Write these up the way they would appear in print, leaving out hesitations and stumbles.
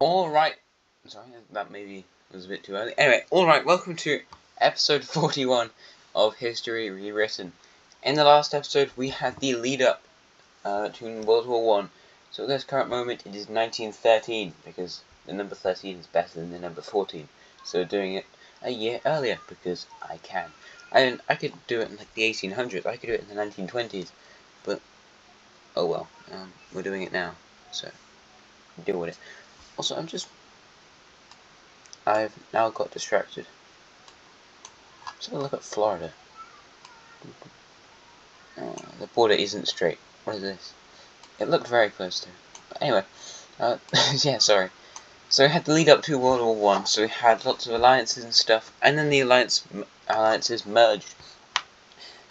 Alright, sorry, that maybe was a bit too early. Anyway, alright, welcome to episode 41 of History Rewritten. In the last episode, we had the lead up to World War 1. So at this current moment, it is 1913, because the number 13 is better than the number 14. So doing it a year earlier, because I can. And I could do it in like the 1800s, I could do it in the 1920s, but oh well, we're doing it now, so deal with it. Also, I've now got distracted. Let's have a look at Florida. The border isn't straight. What is this? It looked very close to. But anyway, yeah, sorry. So we had the lead up to World War 1, so we had lots of alliances and stuff, and then the alliances merged.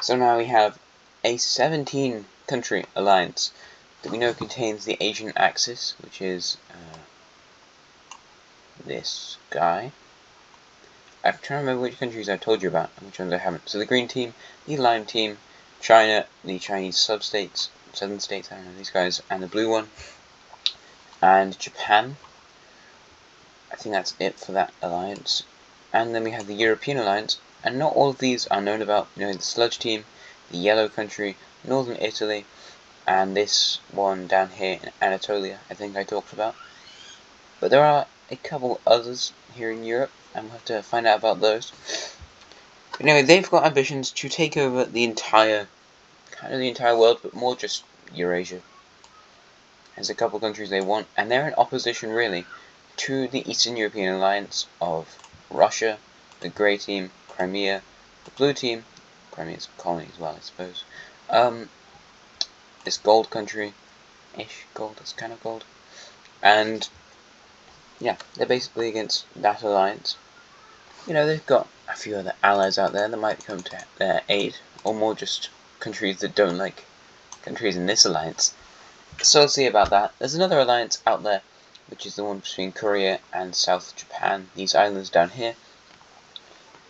So now we have a 17-country alliance that we know contains the Asian Axis, which is this guy. I'm trying to remember which countries I've told you about and which ones I haven't. So the green team, the lime team, China, the Chinese sub-states, southern states, I don't know, these guys, and the blue one, and Japan. I think that's it for that alliance. And then we have the European alliance, and not all of these are known about. You know, the sludge team, the yellow country, northern Italy, and this one down here in Anatolia, I think I talked about. But there are a couple others here in Europe, and we'll have to find out about those. But anyway, they've got ambitions to take over the entire world, but more just Eurasia. There's a couple countries they want, and they're in opposition, really, to the Eastern European alliance of Russia, the grey team, Crimea, the blue team, Crimea's a colony as well, I suppose, this gold country-ish, gold, that's kind of gold, and yeah, they're basically against that alliance. You know, they've got a few other allies out there that might come to their aid, or more just countries that don't like countries in this alliance. So let's see about that. There's another alliance out there, which is the one between Korea and South Japan, these islands down here.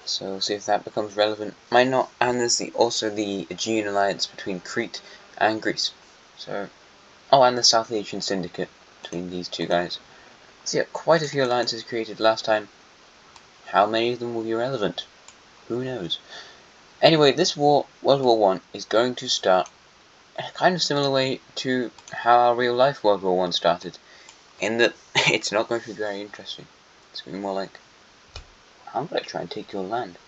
So we'll see if that becomes relevant. Might not. And there's also the Aegean alliance between Crete and Greece. So, and the South Asian Syndicate between these two guys. So yeah, quite a few alliances created last time. How many of them will be relevant? Who knows? Anyway, this war, World War 1, is going to start in a kind of similar way to how our real life World War 1 started, in that it's not going to be very interesting. It's going to be more like, I'm going to try and take your land.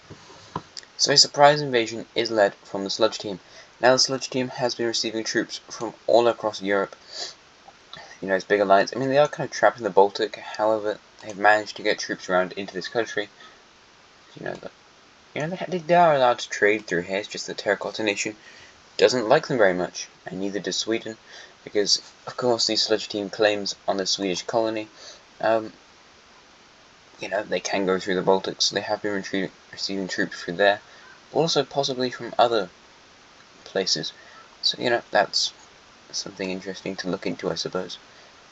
So a surprise invasion is led from the Sludge team. Now the Sludge team has been receiving troops from all across Europe. You know, it's big alliance. I mean, they are kind of trapped in the Baltic, however, they've managed to get troops around into this country. You know, they are allowed to trade through here, it's just the Terracotta Nation doesn't like them very much, and neither does Sweden, because, of course, the Sludge team claims on the Swedish colony. You know, they can go through the Baltics, so they have been receiving troops through there, also possibly from other places. So, you know, that's something interesting to look into, I suppose.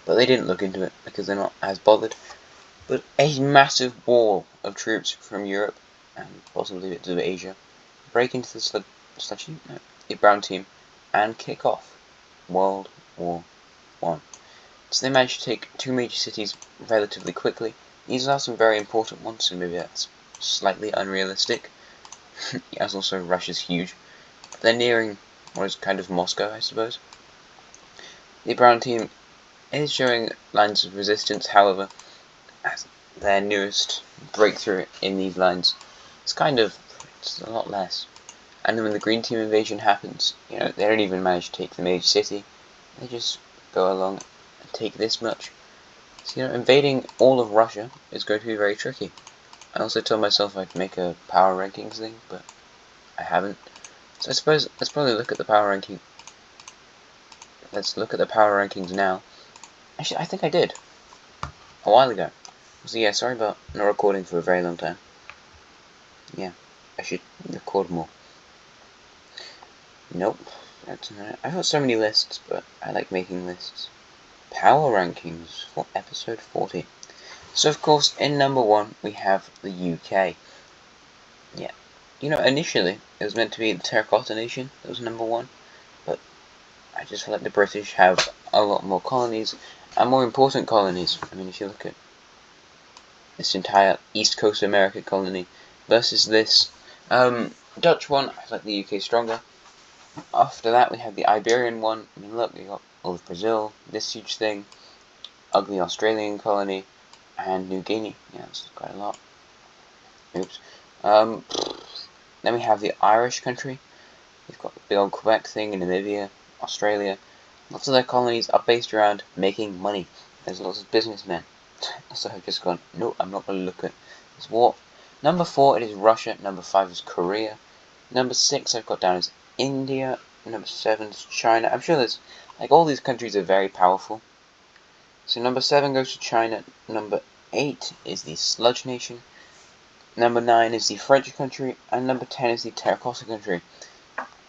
But they didn't look into it, because they're not as bothered. But a massive wall of troops from Europe, and possibly bits of Asia, break into the brown team, and kick off World War 1. So they managed to take two major cities relatively quickly. These are some very important ones, so maybe that's slightly unrealistic. As also Russia's huge. But they're nearing what is kind of Moscow, I suppose. The brown team is showing lines of resistance, however, as their newest breakthrough in these lines, it's a lot less. And then when the green team invasion happens, you know, they don't even manage to take the major city. They just go along and take this much. So, you know, invading all of Russia is going to be very tricky. I also told myself I'd make a power rankings thing, but I haven't. So I suppose let's probably look at the power ranking. Let's look at the power rankings now. Actually, I think I did a while ago. So yeah, sorry about not recording for a very long time. Yeah, I should record more. Nope, that's not it. I've got so many lists, but I like making lists. Power rankings for episode 40. So of course, in number 1 we have the UK. Yeah, you know, initially it was meant to be the Terracotta Nation that was number 1, but I just feel like the British have a lot more colonies, and more important colonies. I mean, if you look at this entire East Coast America colony versus this Dutch one, I like the UK stronger. After that, we have the Iberian one. I mean, look, we got all of Brazil, this huge thing, ugly Australian colony, and New Guinea. Yeah, that's quite a lot. Oops. Then we have the Irish country. We've got the big old Quebec thing in Namibia, Australia. Lots of their colonies are based around making money. There's lots of businessmen. So I've just gone, no, I'm not going to look at this war. Number 4, it is Russia. Number 5 is Korea. Number 6, I've got down as India. Number 7 is China. I'm sure there's, like, all these countries are very powerful. So number 7 goes to China. Number 8 is the Sludge Nation. Number 9 is the French country. And number 10 is the Terracotta country.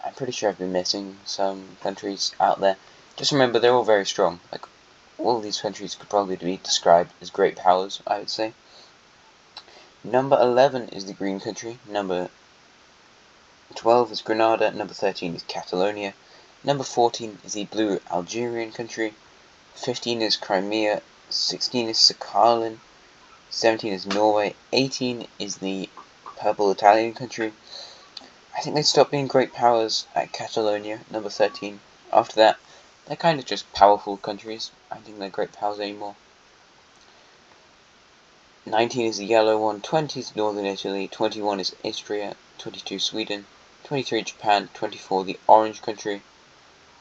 I'm pretty sure I've been missing some countries out there. Just remember, they're all very strong. Like, all of these countries could probably be described as great powers, I would say. Number 11 is the Green country. Number 12 is Grenada. Number 13 is Catalonia. Number 14 is the Blue Algerian country. 15 is Crimea. 16 is Sakhalin. 17 is Norway. 18 is the Purple Italian country. I think they stopped being great powers at Catalonia, number 13. After that, they're kind of just powerful countries. I don't think they're great powers anymore. 19 is the yellow one, 20 is Northern Italy, 21 is Istria, 22 Sweden, 23 Japan, 24 the Orange country,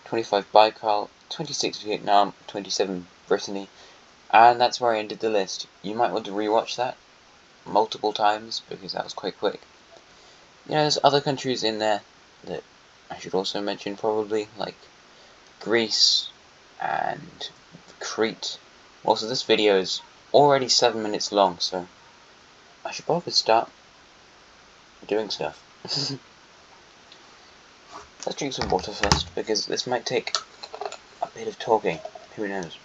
25 Baikal, 26 Vietnam, 27 Brittany, and that's where I ended the list. You might want to rewatch that multiple times because that was quite quick. You know, there's other countries in there that I should also mention probably, like Greece and Crete. Also, this video is already 7 minutes long, so I should probably start doing stuff. Let's drink some water first, because this might take a bit of talking. Who knows?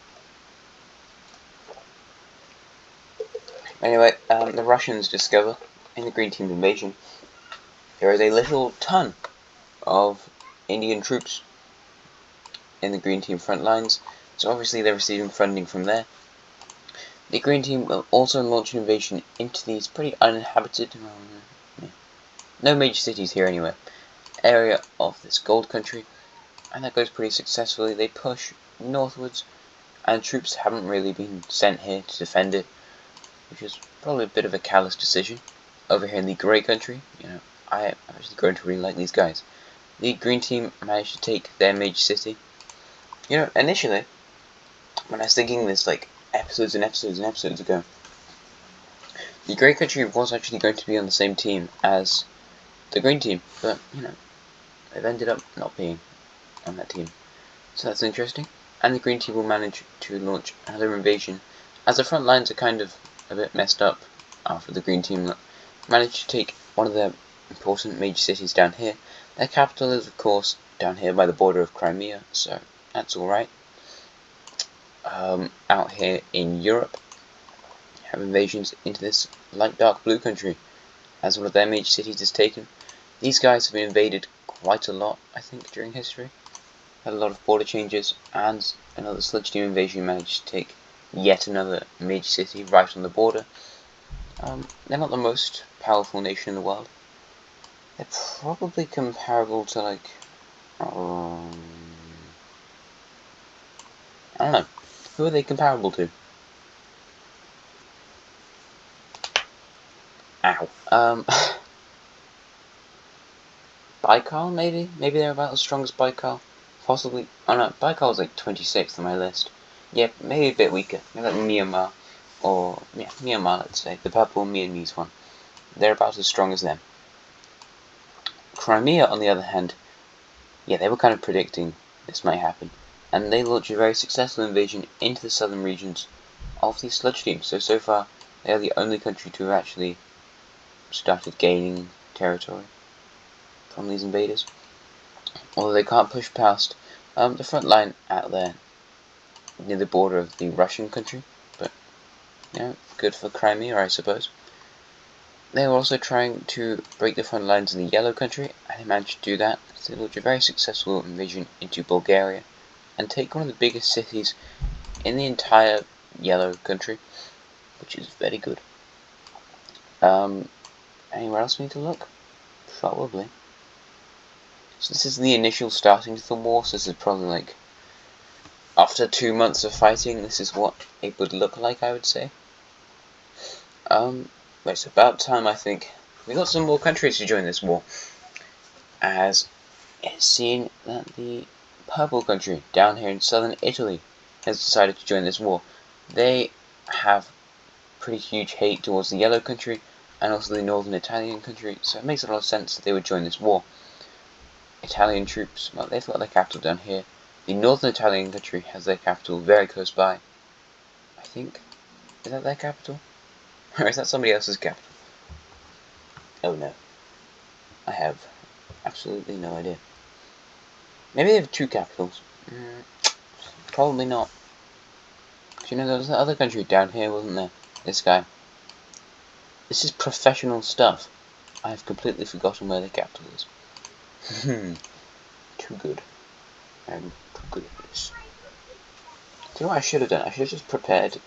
Anyway, the Russians discover, in the Green Team's invasion, there is a little ton of Indian troops in the Green Team front lines, so obviously they're receiving funding from there. The Green Team will also launch an invasion into these pretty uninhabited, no major cities here anyway, area of this gold country, and that goes pretty successfully. They push northwards, and troops haven't really been sent here to defend it, which is probably a bit of a callous decision. Over here in the grey country, you know, I'm actually going to really like these guys. The Green Team managed to take their major city. You know, initially, when I was thinking this, like, episodes and episodes and episodes ago, the grey country was actually going to be on the same team as the Green Team, but, you know, they've ended up not being on that team. So that's interesting. And the Green Team will manage to launch another invasion, as the front lines are kind of a bit messed up after the Green Team managed to take one of their important major cities down here. Their capital is, of course, down here by the border of Crimea, so that's alright. Out here in Europe, have invasions into this light dark blue country, as one of their major cities is taken. These guys have been invaded quite a lot, I think, during history. Had a lot of border changes, and another Sludge Team invasion managed to take yet another major city right on the border. They're not the most powerful nation in the world. They're probably comparable to, like, I don't know. Who are they comparable to? Ow. Baikal, maybe? Maybe they're about as strong as Baikal? Possibly. Oh no, Baikal's like 26th on my list. Yeah, maybe a bit weaker. Maybe like Myanmar. Or, yeah, Myanmar, let's say. The purple Myanmese one. They're about as strong as them. Crimea, on the other hand, yeah, they were kind of predicting this might happen. And they launched a very successful invasion into the southern regions of the Sludge Team. So far, they are the only country to have actually started gaining territory from these invaders. Although they can't push past the front line out there near the border of the Russian country. But, you know, good for Crimea, I suppose. They were also trying to break the front lines in the yellow country, and they managed to do that. So they launched a very successful invasion into Bulgaria and take one of the biggest cities in the entire yellow country, which is very good. Anywhere else we need to look? Probably. So this is the initial starting of the war, so this is probably like, after 2 months of fighting, this is what it would look like, I would say. But it's about time, I think. We got some more countries to join this war, as it's seen that the purple country down here in southern Italy has decided to join this war. They have pretty huge hate towards the yellow country and also the northern Italian country, so it makes a lot of sense that they would join this war. Italian troops, well, they've got their capital down here. The northern Italian country has their capital very close by. I think, is that their capital? Or is that somebody else's capital? Oh no. I have absolutely no idea. Maybe they have 2 capitals. Probably not. Because you know, there was that other country down here, wasn't there? This guy. This is professional stuff. I have completely forgotten where the capital is. Too good. I'm too good at this. Do you know what I should have done? I should have just prepared.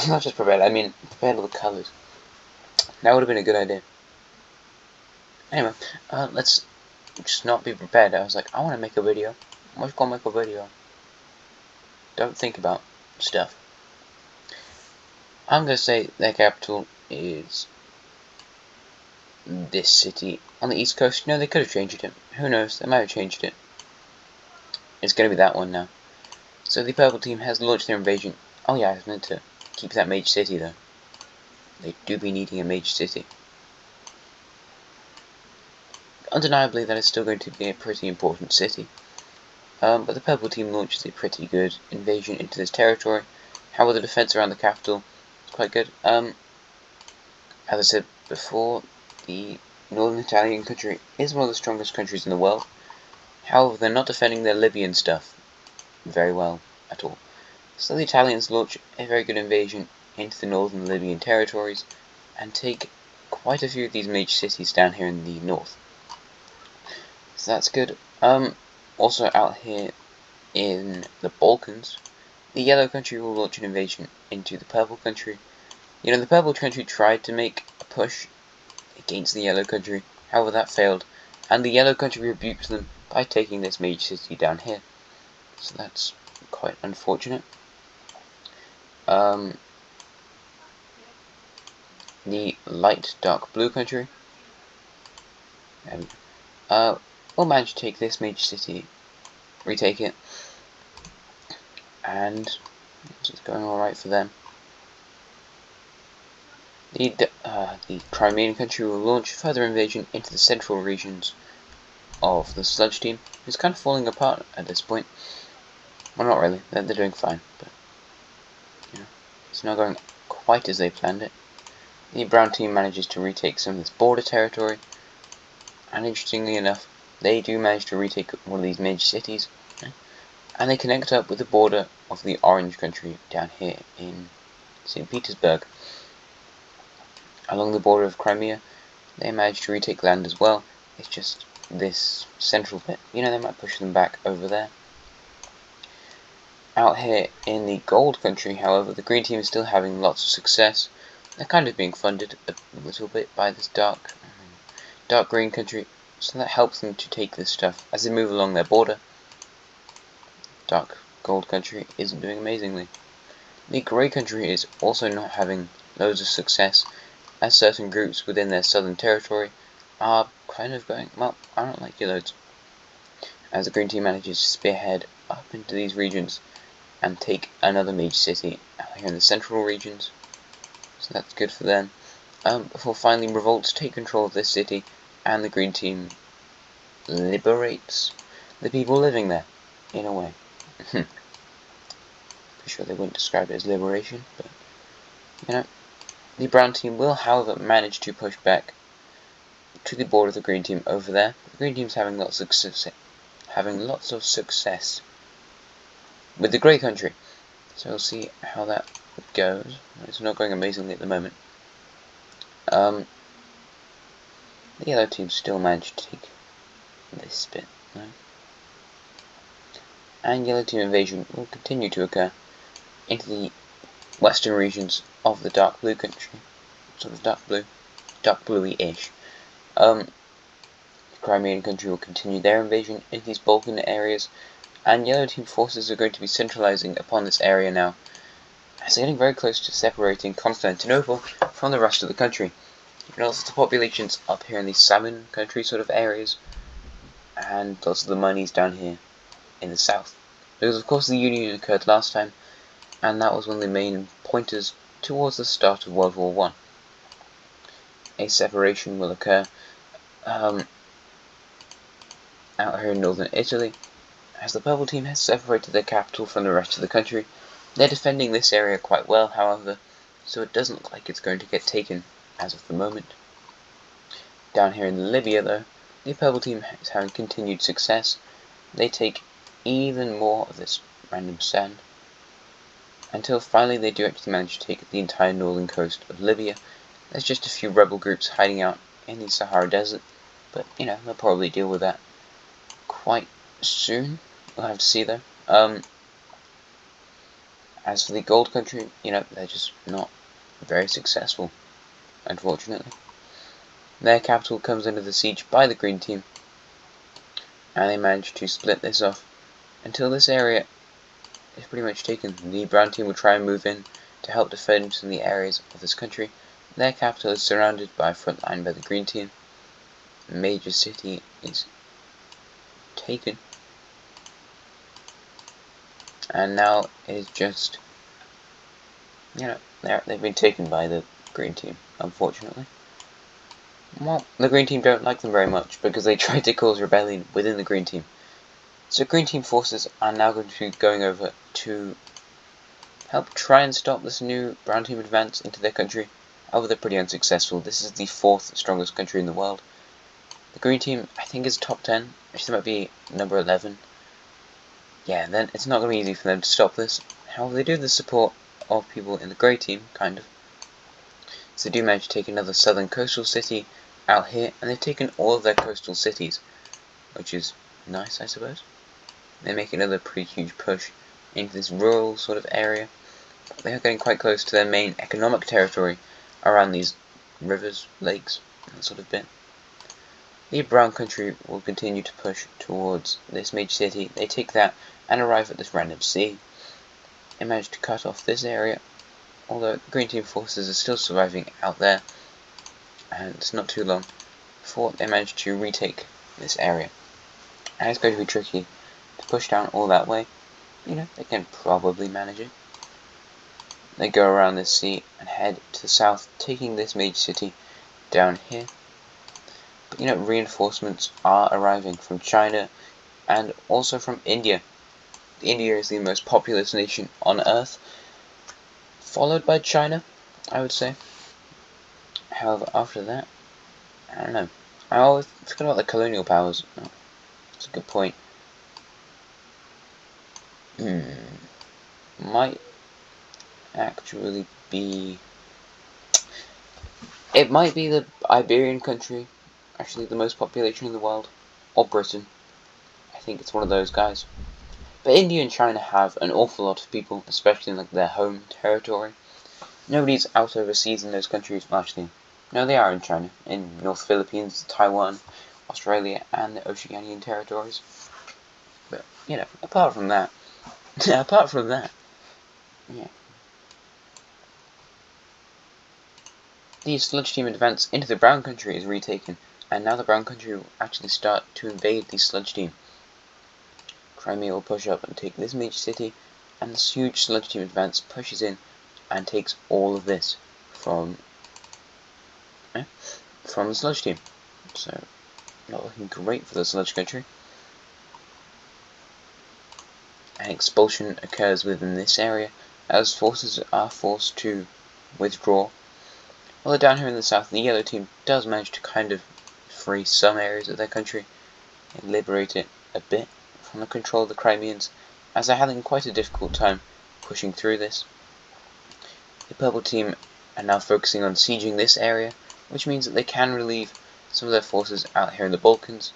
Not just prepared, I mean prepared all the colours. That would have been a good idea. Anyway, let's just not be prepared. I was like, I want to make a video. I'm just gonna make a video. Don't think about stuff. I'm gonna say their capital is this city on the east coast. No, they could have changed it. Who knows? They might have changed it. It's gonna be that one now. So the purple team has launched their invasion. Oh yeah, I was meant to keep that mage city though. They do be needing a mage city. Undeniably, that is still going to be a pretty important city. But the purple team launches a pretty good invasion into this territory. However, the defense around the capital is quite good. As I said before, the northern Italian country is one of the strongest countries in the world. However, they're not defending their Libyan stuff very well at all. So the Italians launch a very good invasion into the northern Libyan territories and take quite a few of these major cities down here in the north. So that's good. Also out here in the Balkans, the yellow country will launch an invasion into the purple country. You know, the purple country tried to make a push against the yellow country, however that failed, and the yellow country rebuked them by taking this major city down here. So that's quite unfortunate. The light dark blue country will manage to take this major city, retake it, and it's going alright for them. The Crimean country will launch further invasion into the central regions of the sludge team, who's kind of falling apart at this point. Well, not really, they're doing fine, but you know, it's not going quite as they planned it. The brown team manages to retake some of this border territory, and interestingly enough, they do manage to retake one of these major cities, and they connect up with the border of the orange country down here in St. Petersburg. Along the border of Crimea, they manage to retake land as well. It's just this central bit. You know, they might push them back over there. Out here in the gold country, however, the green team is still having lots of success. They're kind of being funded a little bit by this dark green country, so that helps them to take this stuff as they move along their border. Dark gold country isn't doing amazingly. The grey country is also not having loads of success, as certain groups within their southern territory are kind of going, well, I don't like you loads. As the green team manages to spearhead up into these regions and take another major city out here in the central regions, so that's good for them. Before finally revolts take control of this city, and the green team liberates the people living there, in a way. Pretty sure they wouldn't describe it as liberation, but you know. The brown team will, however, manage to push back to the border of the green team over there. The green team's having lots of success with the grey country. So we'll see how that goes. It's not going amazingly at the moment. The yellow team still managed to take this bit, no? and yellow team invasion will continue to occur into the western regions of the dark blue country, sort of dark bluey-ish. The Crimean country will continue their invasion into these Balkan areas, and yellow team forces are going to be centralizing upon this area now, as they're getting very close to separating Constantinople from the rest of the country. You notice the populations up here in these salmon country sort of areas, and lots of the money's down here in the south. Because of course the Union occurred last time, and that was one of the main pointers towards the start of World War I. A separation will occur out here in northern Italy, as the purple team has separated their capital from the rest of the country. They're defending this area quite well, however, so it doesn't look like it's going to get taken as of the moment. Down here in Libya, though, the purple team is having continued success. They take even more of this random sand, until finally they do actually manage to take the entire northern coast of Libya. There's just a few rebel groups hiding out in the Sahara Desert, but they'll probably deal with that quite soon. We'll have to see though. As for the gold country, they're just not very successful, unfortunately. Their capital comes under the siege by the green team, and they manage to split this off until this area is pretty much taken. The brown team will try and move in to help defend some of the areas of this country. Their capital is surrounded by a front line by the green team. A major city is taken, and now it is just, they've been taken by the green team, unfortunately. Well, the green team don't like them very much because they tried to cause rebellion within the green team. So green team forces are now going to be going over to help try and stop this new brown team advance into their country. However, they're pretty unsuccessful. This is the 4th strongest country in the world. The green team, I think, is top 10. Actually, it might be number 11. Yeah, then it's not going to be easy for them to stop this. However, they do have the support of people in the grey team, kind of. So they do manage to take another southern coastal city out here, and they've taken all of their coastal cities, which is nice, I suppose. They make another pretty huge push into this rural sort of area. But they are getting quite close to their main economic territory around these rivers, lakes, that sort of bit. The brown country will continue to push towards this major city. They take that and arrive at this random sea. They manage to cut off this area, although the green team forces are still surviving out there, and it's not too long before they manage to retake this area. And it's going to be tricky to push down all that way. They can probably manage it. They go around this sea and head to the south, taking this major city down here. But reinforcements are arriving from China and also from India. India is the most populous nation on Earth, followed by China, I would say. However, after that, I don't know. I always forget about the colonial powers. Oh, that's a good point. Might actually be... It might be the Iberian country, actually the most population in the world, or Britain. I think it's one of those guys. But India and China have an awful lot of people, especially in their home territory. Nobody's out overseas in those countries, actually. No, they are in China, in North Philippines, Taiwan, Australia, and the Oceanian territories. But, apart from that, yeah. The sludge team advance into the brown country is retaken, and now the brown country will actually start to invade the sludge team. Crimea will push up and take this major city, and this huge sludge team advance pushes in and takes all of this from the sludge team. So, not looking great for the sludge country. An expulsion occurs within this area, as forces are forced to withdraw. Although down here in the south, the yellow team does manage to kind of free some areas of their country and liberate it a bit from the control of the Crimeans, as they're having quite a difficult time pushing through this. The purple team are now focusing on sieging this area, which means that they can relieve some of their forces out here in the Balkans.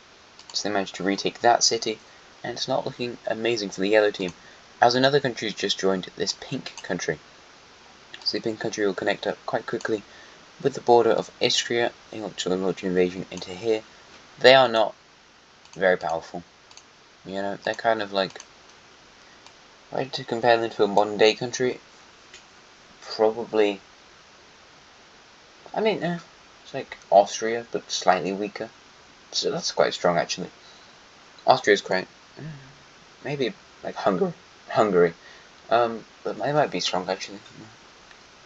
So they manage to retake that city, and it's not looking amazing for the yellow team, as another country has just joined this pink country. So the pink country will connect up quite quickly with the border of Istria. They want to launch an invasion into here. They are not very powerful. You know, they're kind of like, right, to compare them to a modern day country, probably, I mean, it's like Austria, but slightly weaker. So that's quite strong, actually. Austria's quite, maybe like Hungary. But they might be strong, actually.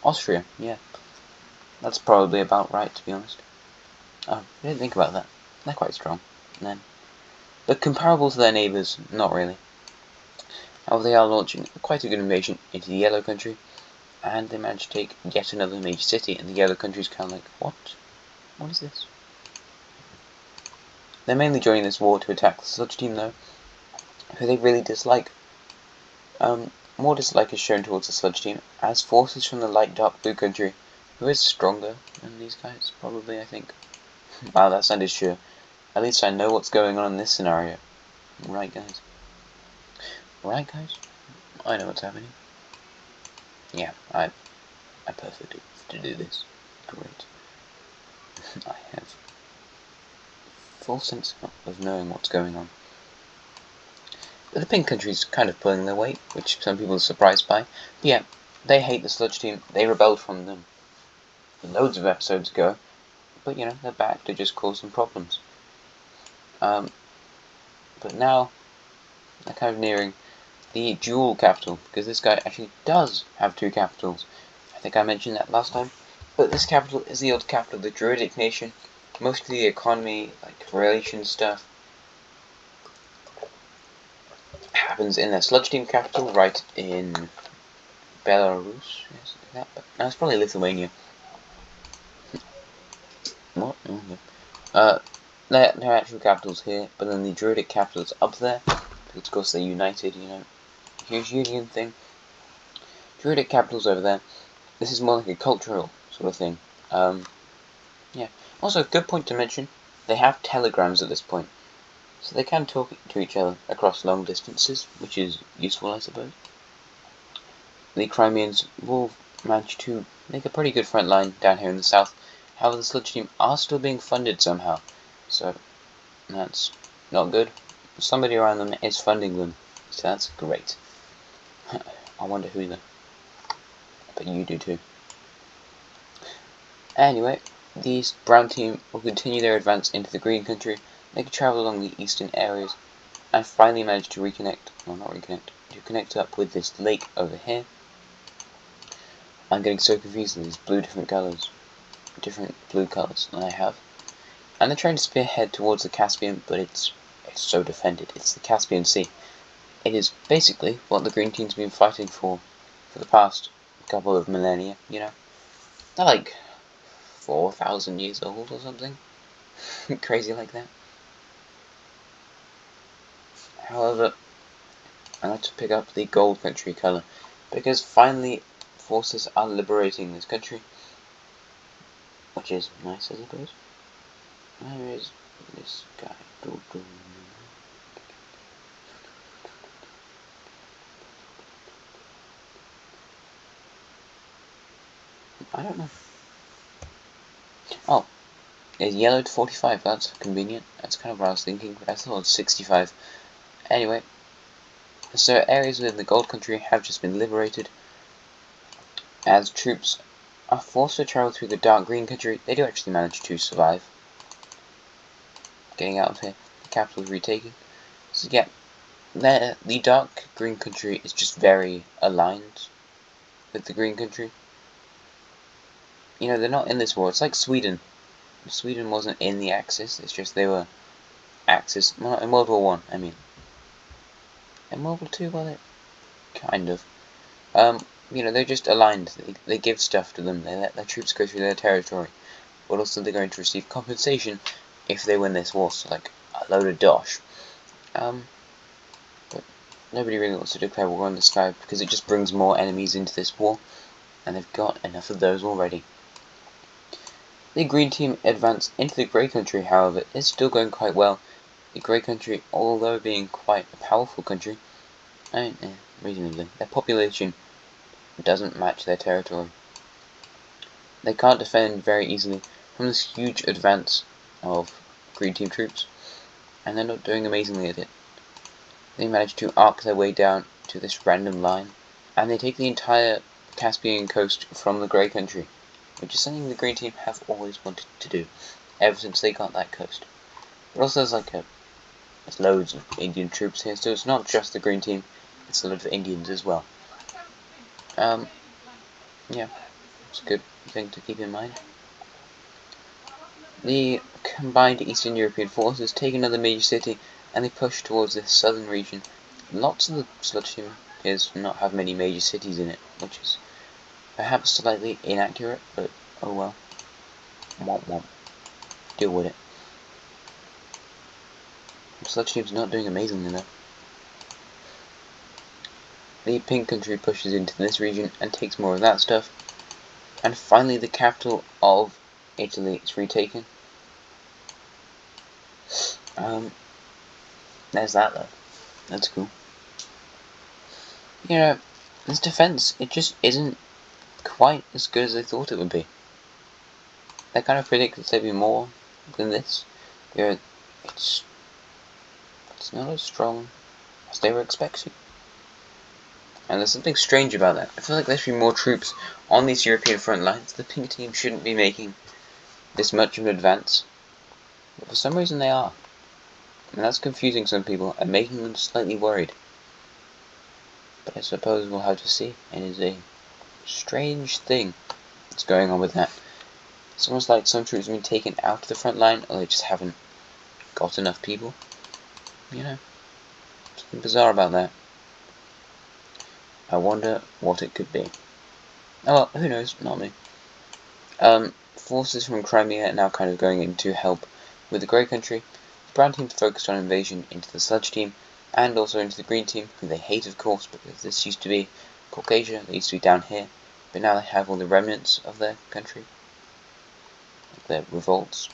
Austria, yeah. That's probably about right, to be honest. Oh, I didn't think about that. They're quite strong. Then, but comparable to their neighbours, not really. However, they are launching quite a good invasion into the yellow country, and they managed to take yet another major city, and the yellow country's kind of like, what? What is this? They're mainly joining this war to attack the sludge team, though, who they really dislike. More dislike is shown towards the sludge team, as forces from the light dark blue country, who is stronger than these guys, probably, I think. Wow, that sounded sure. At least I know what's going on in this scenario. Right, guys? Right, guys? I know what's happening. Yeah, I perfectly to do this. Great. I have full sense of knowing what's going on. But the pink country's kind of pulling their weight, which some people are surprised by. But yeah, they hate the sludge team. They rebelled from them loads of episodes ago. But you know, they're back to just cause some problems. But now they're kind of nearing the dual capital, because this guy actually does have two capitals. I think I mentioned that last time. But this capital is the old capital of the Druidic nation. Mostly the economy, like relation stuff, happens in their sludge team capital, right in Belarus. Yes, like that. But no, it's probably Lithuania. What? Oh, yeah. Their actual capital's here, but then the Druidic capital's up there, because of course they're united, you know, huge union thing. Druidic capital's over there. This is more like a cultural sort of thing. Yeah. Also, a good point to mention, they have telegrams at this point, so they can talk to each other across long distances, which is useful, I suppose. The Crimeans will manage to make a pretty good front line down here in the south. However, the sludge team are still being funded somehow, so that's not good. Somebody around them is funding them, so that's great. I wonder who though. But you do too. Anyway, the brown team will continue their advance into the green country. They can travel along the eastern areas and finally manage to to connect up with this lake over here. I'm getting so confused with these different blue colours than I have. And they're trying to spearhead towards the Caspian, but it's so defended. It's the Caspian Sea. It is basically what the green team's been fighting for the past couple of millennia, you know. They're like 4,000 years old or something. Crazy like that. However, I like to pick up the gold country colour, because finally forces are liberating this country, which is nice, I suppose. Where is this guy? I don't know. Oh, it's yellow to 45, that's convenient. That's kind of what I was thinking, but I thought it was 65. Anyway, so areas within the gold country have just been liberated, as troops are forced to travel through the dark green country. They do actually manage to survive getting out of here. The capital is retaken. So yeah, the dark green country is just very aligned with the green country. You know, they're not in this war. It's like Sweden. Sweden wasn't in the Axis. It's just they were Axis. Well, in World War One, I mean. In World War Two, were they? Kind of. You know, they're just aligned. They give stuff to them. They let their troops go through their territory. But also they're going to receive compensation if they win this war. So, like, a load of dosh. But nobody really wants to declare war on this guy, because it just brings more enemies into this war. And they've got enough of those already. The green team advance into the grey country, however, is still going quite well. the Grey Country, although being quite a powerful country, reasonably, their population doesn't match their territory. They can't defend very easily from this huge advance of Green Team troops, and they're not doing amazingly at it. They manage to arc their way down to this random line, and they take the entire Caspian coast from the Grey Country, which is something the Green Team have always wanted to do, ever since they got that coast. But also there's loads of Indian troops here, so it's not just the Green Team, it's a lot of Indians as well. Yeah, it's a good thing to keep in mind. The combined Eastern European forces take another major city, and they push towards this southern region. Lots of the Sludge Team appears to not have many major cities in it, which is perhaps slightly inaccurate, but oh well. Womp. Deal with it. The Sludge Team's not doing amazingly though. The Pink Country pushes into this region and takes more of that stuff. And finally the capital of Italy is retaken. There's that though. That's cool. You know, this defense, it just isn't quite as good as they thought it would be. They kind of predicted there'd be more than this. It's not as strong as they were expecting. And there's something strange about that. I feel like there should be more troops on these European front lines. The Pink Team shouldn't be making this much of an advance. But for some reason they are. And that's confusing some people and making them slightly worried. But I suppose we'll have to see. It is a strange thing that's going on with that. It's almost like some troops have been taken out of the front line, or they just haven't got enough people. You know, something bizarre about that. I wonder what it could be. Oh well, who knows, not me. Forces from Crimea are now kind of going in to help with the Grey Country. The Brown Team focused on invasion into the Sludge Team, and also into the Green Team, who they hate of course, because this used to be Caucasia, they used to be down here, but now they have all the remnants of their country, their revolts.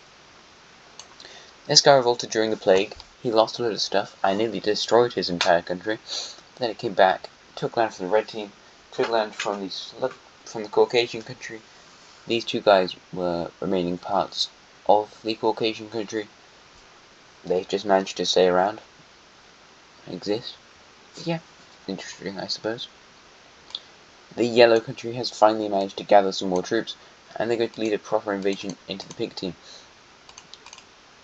This guy revolted during the plague. He lost a lot of stuff. I nearly destroyed his entire country. Then it came back, took land from the Red Team, took land from the Caucasian country. These two guys were remaining parts of the Caucasian country. They just managed to stay around, exist. Yeah, interesting, I suppose. The Yellow Country has finally managed to gather some more troops, and they're going to lead a proper invasion into the Pink Team.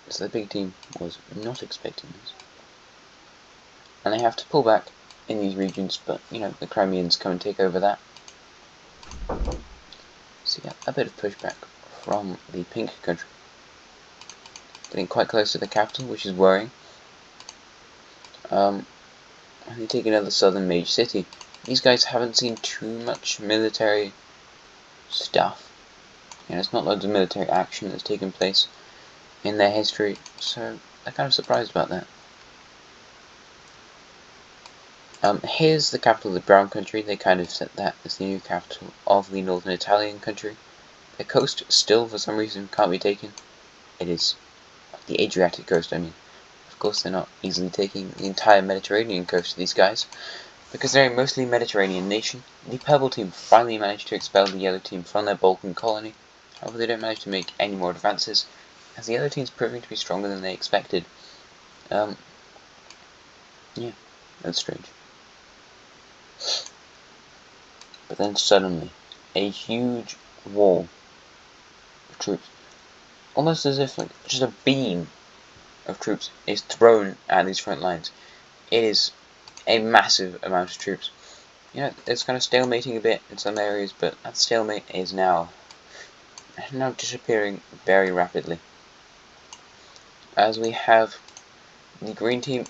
So the Pink Team was not expecting this. And they have to pull back in these regions, but, you know, the Crimeans come and take over that. So yeah, a bit of pushback from the Pink Country. Getting quite close to the capital, which is worrying. And they take another southern major city. These guys haven't seen too much military stuff. You know, it's not loads of military action that's taken place in their history, so they're kind of surprised about that. Here's the capital of the Brown Country. They kind of set that as the new capital of the northern Italian country. The coast still, for some reason, can't be taken. It is the Adriatic coast, I mean. Of course, they're not easily taking the entire Mediterranean coast to these guys, because they're a mostly Mediterranean nation. The Purple Team finally managed to expel the Yellow Team from their Balkan colony. However, they don't manage to make any more advances, as the Yellow Team's proving to be stronger than they expected. Yeah, that's strange. But then suddenly, a huge wall of troops, almost as if like just a beam of troops, is thrown at these front lines. It is a massive amount of troops. You know, it's kind of stalemating a bit in some areas, but that stalemate is now disappearing very rapidly. As we have the Green Team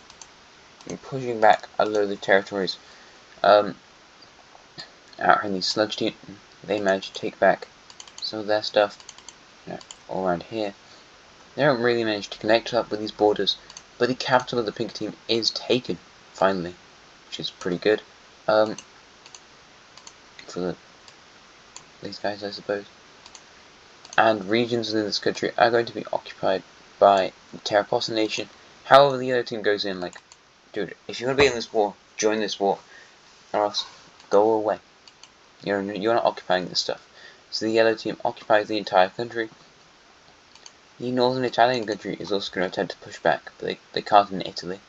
pushing back a load of the territories. Out in the Sludge Team, they managed to take back some of their stuff, you know, all around here. They don't really manage to connect up with these borders, but the capital of the Pink Team is taken, finally, which is pretty good. For these guys, I suppose. And regions within this country are going to be occupied by the Taraposa Nation However, the yellow team goes in like, dude, if you want to be in this war, join this war, or else go away. You're not occupying this stuff. So the yellow team occupies the entire country. The northern Italian country is also going to attempt to push back, but they can't in Italy.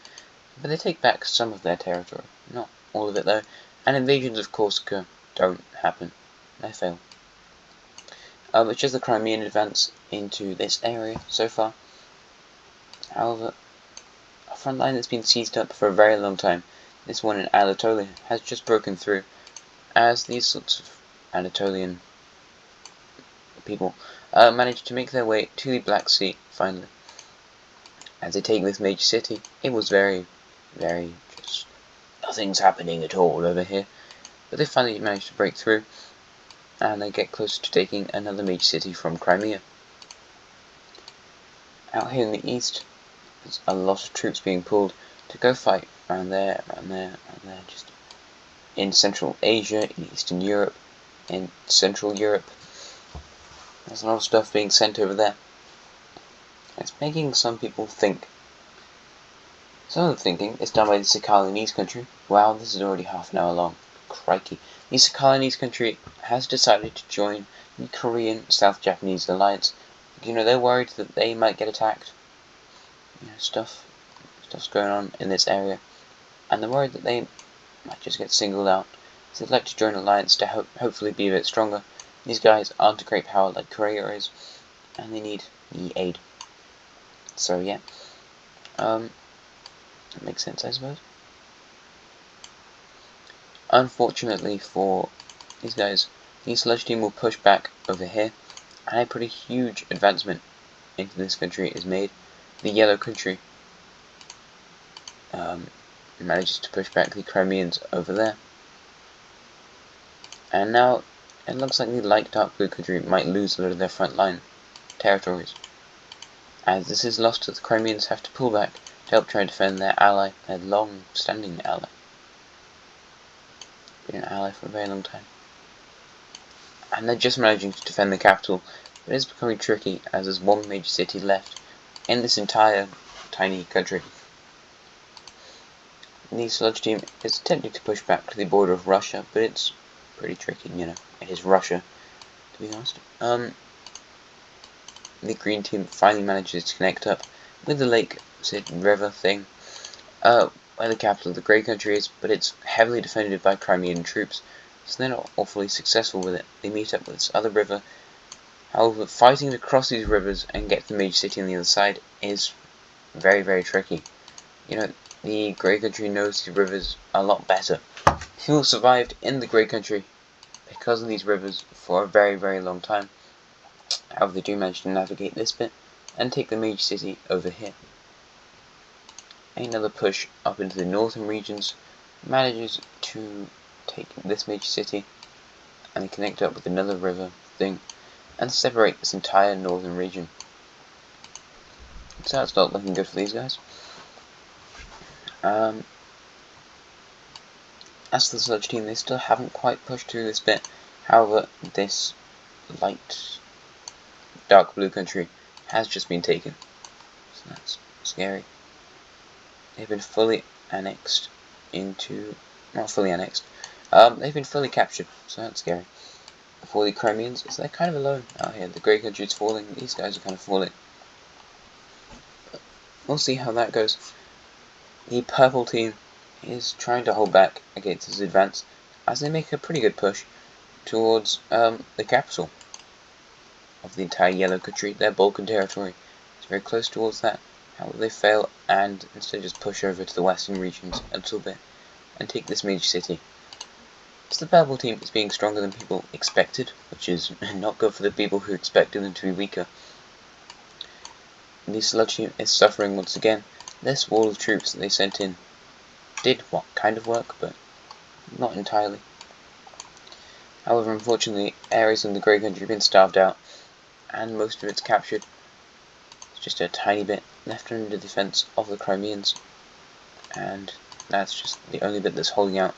But they take back some of their territory, not all of it though, and invasions of Corsica don't happen. They fail. It's just the Crimean advance into this area so far. However, a front line that's been seized up for a very long time, this one in Anatolia, has just broken through, as these sorts of Anatolian people managed to make their way to the Black Sea, finally. As they take this major city, it was very just nothing's happening at all over here, but they finally managed to break through, and they get closer to taking another major city from Crimea. Out here in the east, there's a lot of troops being pulled to go fight around there, just in Central Asia, in Eastern Europe, in Central Europe. There's a lot of stuff being sent over there. It's making some people think. Some of the thinking is done by the Civilisation country. Wow, this is already half an hour long. Crikey. The Civilisation country has decided to join the Korean South Japanese alliance. You know, they're worried that they might get attacked. You know, stuff's going on in this area, and they're worried that they might just get singled out. So they'd like to join an alliance to hopefully be a bit stronger. These guys aren't a great power like Korea is, and they need the aid. So yeah, that makes sense, I suppose. Unfortunately for these guys, the sludge team will push back over here, and a pretty huge advancement into this country is made. The yellow country manages to push back the Crimeans over there, and now it looks like the light dark blue country might lose a lot of their front line territories. As this is lost, the Crimeans have to pull back to help try and defend their ally, their long-standing ally. Been an ally for a very long time. And they're just managing to defend the capital, but it's becoming tricky as there's one major city left in this entire tiny country. The sludge team is attempting to push back to the border of Russia, but it's pretty tricky, you know. It is Russia, to be honest. The green team finally manages to connect up with the lake river thing, where the capital of the grey country is, but it's heavily defended by Crimean troops, so they're not awfully successful with it. They meet up with this other river. However, fighting to cross these rivers and get to the major city on the other side is very tricky. You know, the grey country knows these rivers a lot better. People survived in the grey country because of these rivers for a very long time. However, they do manage to navigate this bit and take the major city over here. Another push up into the northern regions manages to take this major city, and they connect up with another river thing and separate this entire northern region. So that's not looking good for these guys. As for the sludge team, they still haven't quite pushed through this bit. However, this light dark blue country has just been taken, so that's scary. They've been fully annexed into, not fully annexed, they've been fully captured, so that's scary. For the Crimeans, so they're kind of alone out here. The grey country is falling, these guys are kind of falling. But we'll see how that goes. The purple team is trying to hold back against this advance, as they make a pretty good push towards the capital of the entire yellow country, their Balkan territory. It's very close towards that. However, they fail and instead just push over to the western regions a little bit and take this major city. So the purple team is being stronger than people expected, which is not good for the people who expected them to be weaker. The sludge team is suffering once again. This wall of troops that they sent in did what kind of work, but not entirely. However, unfortunately, areas in the grey country have been starved out, and most of it's captured. There's just a tiny bit left under the defense of the Crimeans, and that's just the only bit that's holding out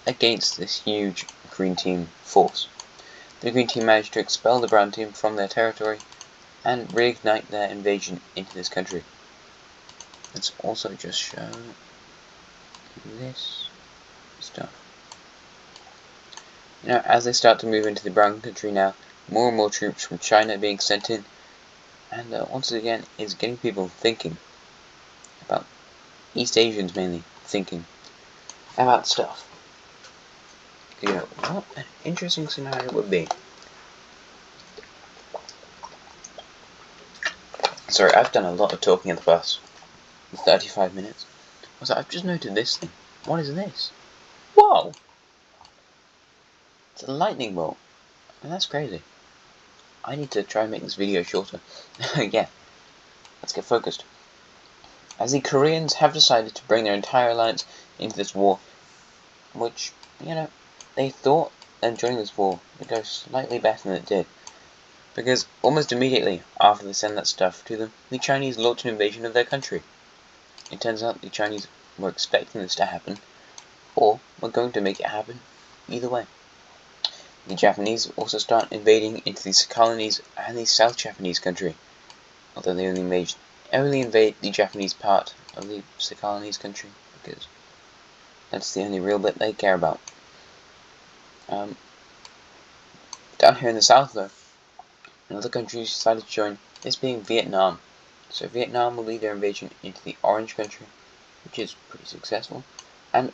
against this huge green team force. The green team managed to expel the brown team from their territory and reignite their invasion into this country. let's also just show this stuff. You know, as they start to move into the brown country now, more and more troops from China are being sent in, and once again, it's getting people thinking about East Asians mainly thinking about stuff. You know, what an interesting scenario it would be. Sorry, I've done a lot of talking in the past 35 minutes. Also, I've just noted this thing. What is this? Whoa! It's a lightning bolt. I mean, that's crazy. I need to try and make this video shorter. Yeah, let's get focused. As the Koreans have decided to bring their entire alliance into this war, which, you know, they thought that during this war would go slightly better than it did. Because almost immediately after they send that stuff to them, the Chinese launched an invasion of their country. It turns out the Chinese were expecting this to happen, or were going to make it happen, either way. The Japanese also start invading into these colonies and the South Japanese country, although they only invade the Japanese part of the colonies country, because that's the only real bit they care about. Down here in the south, though, another country decided to join, this being Vietnam. So Vietnam will lead their invasion into the Orange country, which is pretty successful, and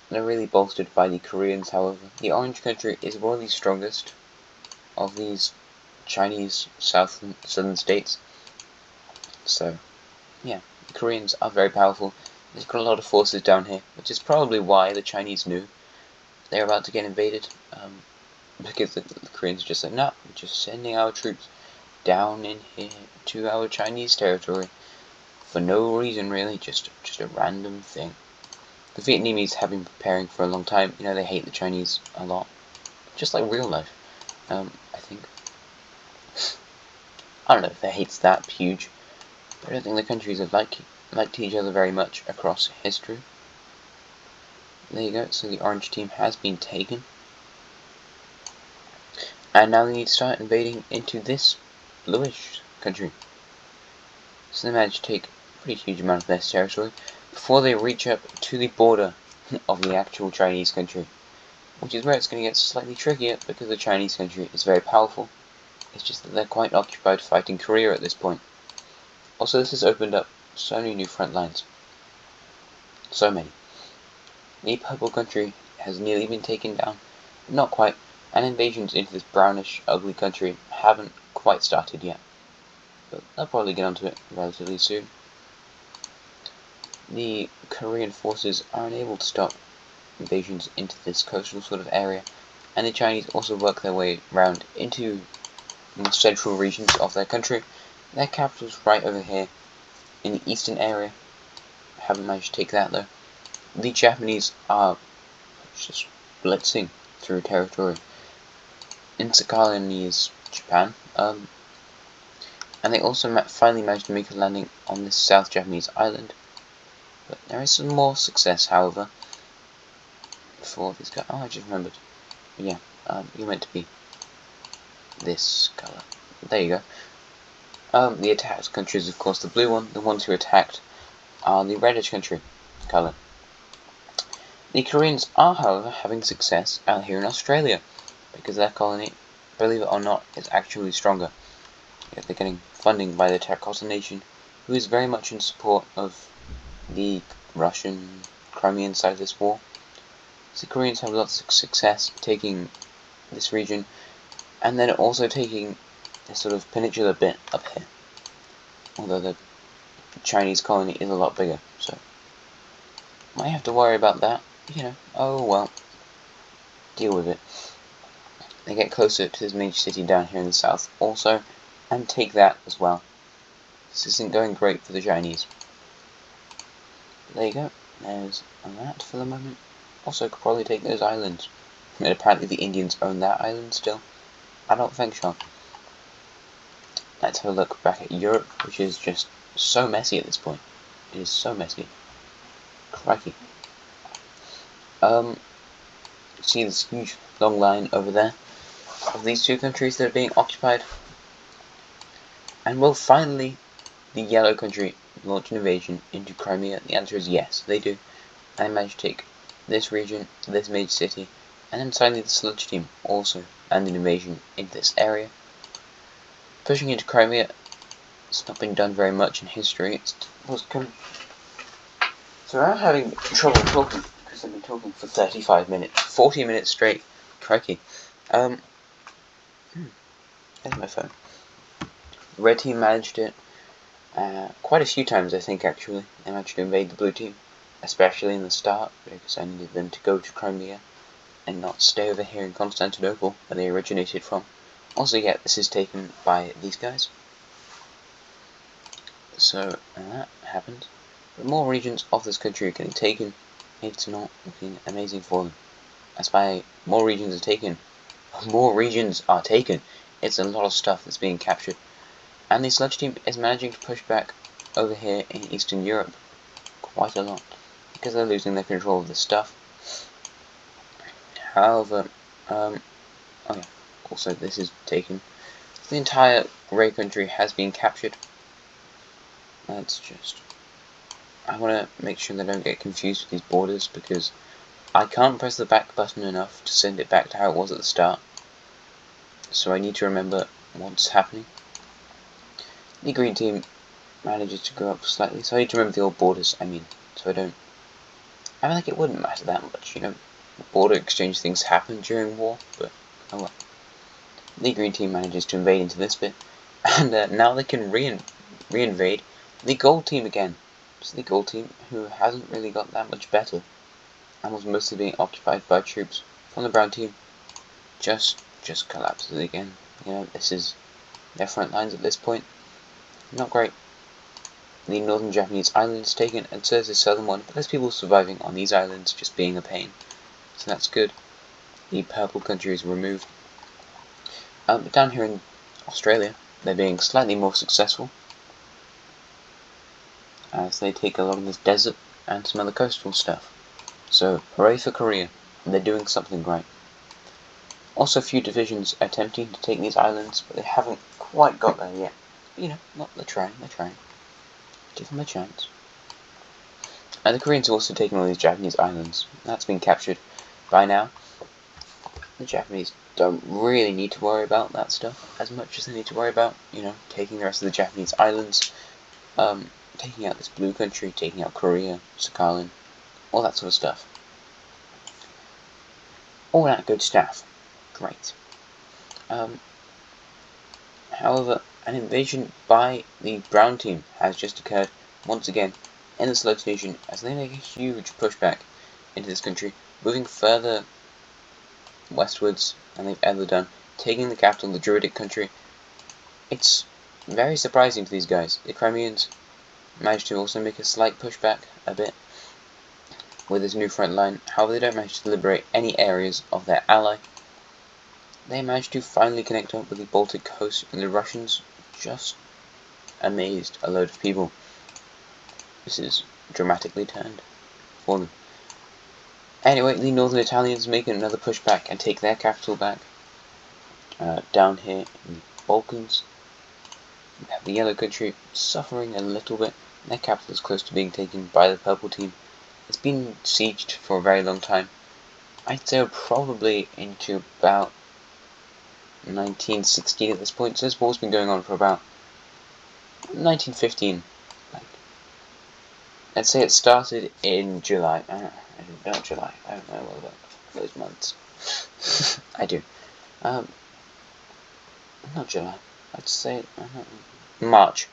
they're really bolstered by the Koreans. However, the Orange country is one of the strongest of these Chinese southern states. So, yeah, the Koreans are very powerful. They've got a lot of forces down here, which is probably why the Chinese knew they're about to get invaded. Because the Koreans just said, no, we're just sending our troops down in here to our Chinese territory for no reason really, just a random thing. The Vietnamese have been preparing for a long time. You know, they hate the Chinese a lot, just like real life. I think. I don't know if their hate's that huge, but I don't think the countries have liked each other very much across history. There you go. So the Orange team has been taken. And now they need to start invading into this bluish country. So they managed to take a pretty huge amount of this territory before they reach up to the border of the actual Chinese country. Which is where it's going to get slightly trickier, because the Chinese country is very powerful. It's just that they're quite occupied fighting Korea at this point. Also, this has opened up so many new front lines. So many. The purple country has nearly been taken down, but not quite. And invasions into this brownish, ugly country haven't quite started yet. But they'll probably get onto it relatively soon. The Korean forces are unable to stop invasions into this coastal sort of area, and the Chinese also work their way around into the central regions of their country. Their capital's right over here in the eastern area. Haven't managed to take that though. The Japanese are just blitzing through territory. In Sakhalin is Japan, and they also finally managed to make a landing on this South Japanese island. But there is some more success, however, for this guy. Oh, I just remembered. Yeah, you're meant to be this colour. There you go. The attacked country is, of course, the blue one. The ones who attacked are the reddish country colour. The Koreans are, however, having success out here in Australia, because their colony, believe it or not, is actually stronger. Yet they're getting funding by the Terracotta Nation, who is very much in support of the Russian Crimean side of this war. So the Koreans have lots of success taking this region, and then also taking this sort of peninsula bit up here. Although the Chinese colony is a lot bigger, so might have to worry about that. You know, oh well, deal with it. They get closer to this major city down here in the south also, and take that as well. This isn't going great for the Chinese. But there you go, there's that for the moment. Also could probably take those islands. And apparently the Indians own that island still. I don't think so. Let's have a look back at Europe, which is just so messy at this point. It is so messy. Crikey. See this huge long line over there of these two countries that are being occupied, and will finally the yellow country launch an invasion into Crimea? The answer is yes, they do. And they managed to take this region, this major city, and then finally the Sludge Team also land an invasion into this area. Pushing into Crimea, it's not been done very much in history. So I'm having trouble talking because I've been talking for 35 minutes, 40 minutes straight. Crikey. There's my phone. The red team managed it quite a few times, I think, actually. They managed to invade the blue team, especially in the start, because I needed them to go to Crimea and not stay over here in Constantinople, where they originated from. Also, yeah, this is taken by these guys. So, that happened. But more regions of this country are getting taken. It's not looking amazing for them. That's why more regions are taken. It's a lot of stuff that's being captured. And the Sludge Team is managing to push back over here in Eastern Europe quite a lot, because they're losing their control of this stuff. However, oh yeah, also this is taken. The entire grey country has been captured. I want to make sure they don't get confused with these borders, because I can't press the back button enough to send it back to how it was at the start. So I need to remember what's happening. The green team manages to go up slightly, so I need to remember the old borders, so I feel like it wouldn't matter that much, border exchange things happen during war, but oh well. The green team manages to invade into this bit, and now they can re-invade the gold team again. So the gold team, who hasn't really got that much better, and was mostly being occupied by troops from the brown team, just collapses again. This is their front lines at this point. Not great. The northern Japanese island is taken, and so is the southern one, but there's people surviving on these islands, just being a pain. So that's good. The purple country is removed. But down here in Australia, they're being slightly more successful, as they take a lot of this desert and some other coastal stuff. So, hooray for Korea, they're doing something right. Also, a few divisions are attempting to take these islands, but they haven't quite got there yet. But, they're trying. Give them a chance. And the Koreans have also taken all these Japanese islands. That's been captured by now. The Japanese don't really need to worry about that stuff as much as they need to worry about, taking the rest of the Japanese islands, taking out this blue country, taking out Korea, Sakhalin, all that sort of stuff. All that good stuff. Great. However, an invasion by the brown team has just occurred once again in the Sludge Nation, as they make a huge pushback into this country, moving further westwards than they've ever done, taking the capital, the Druidic country. It's very surprising to these guys. The Crimeans managed to also make a slight pushback a bit with this new front line. However, they don't manage to liberate any areas of their ally. They managed to finally connect up with the Baltic coast, and the Russians just amazed a load of people. This is dramatically turned for them. Anyway, the northern Italians make another pushback and take their capital back. Down here in the Balkans, we have the yellow country suffering a little bit. Their capital is close to being taken by the purple team. It's been sieged for a very long time. I'd say we're probably into about 1916 at this point, so this war's been going on for about 1915. Let's say it started in July. Not July. I don't know what about those months. I do. Not July. I'd say March.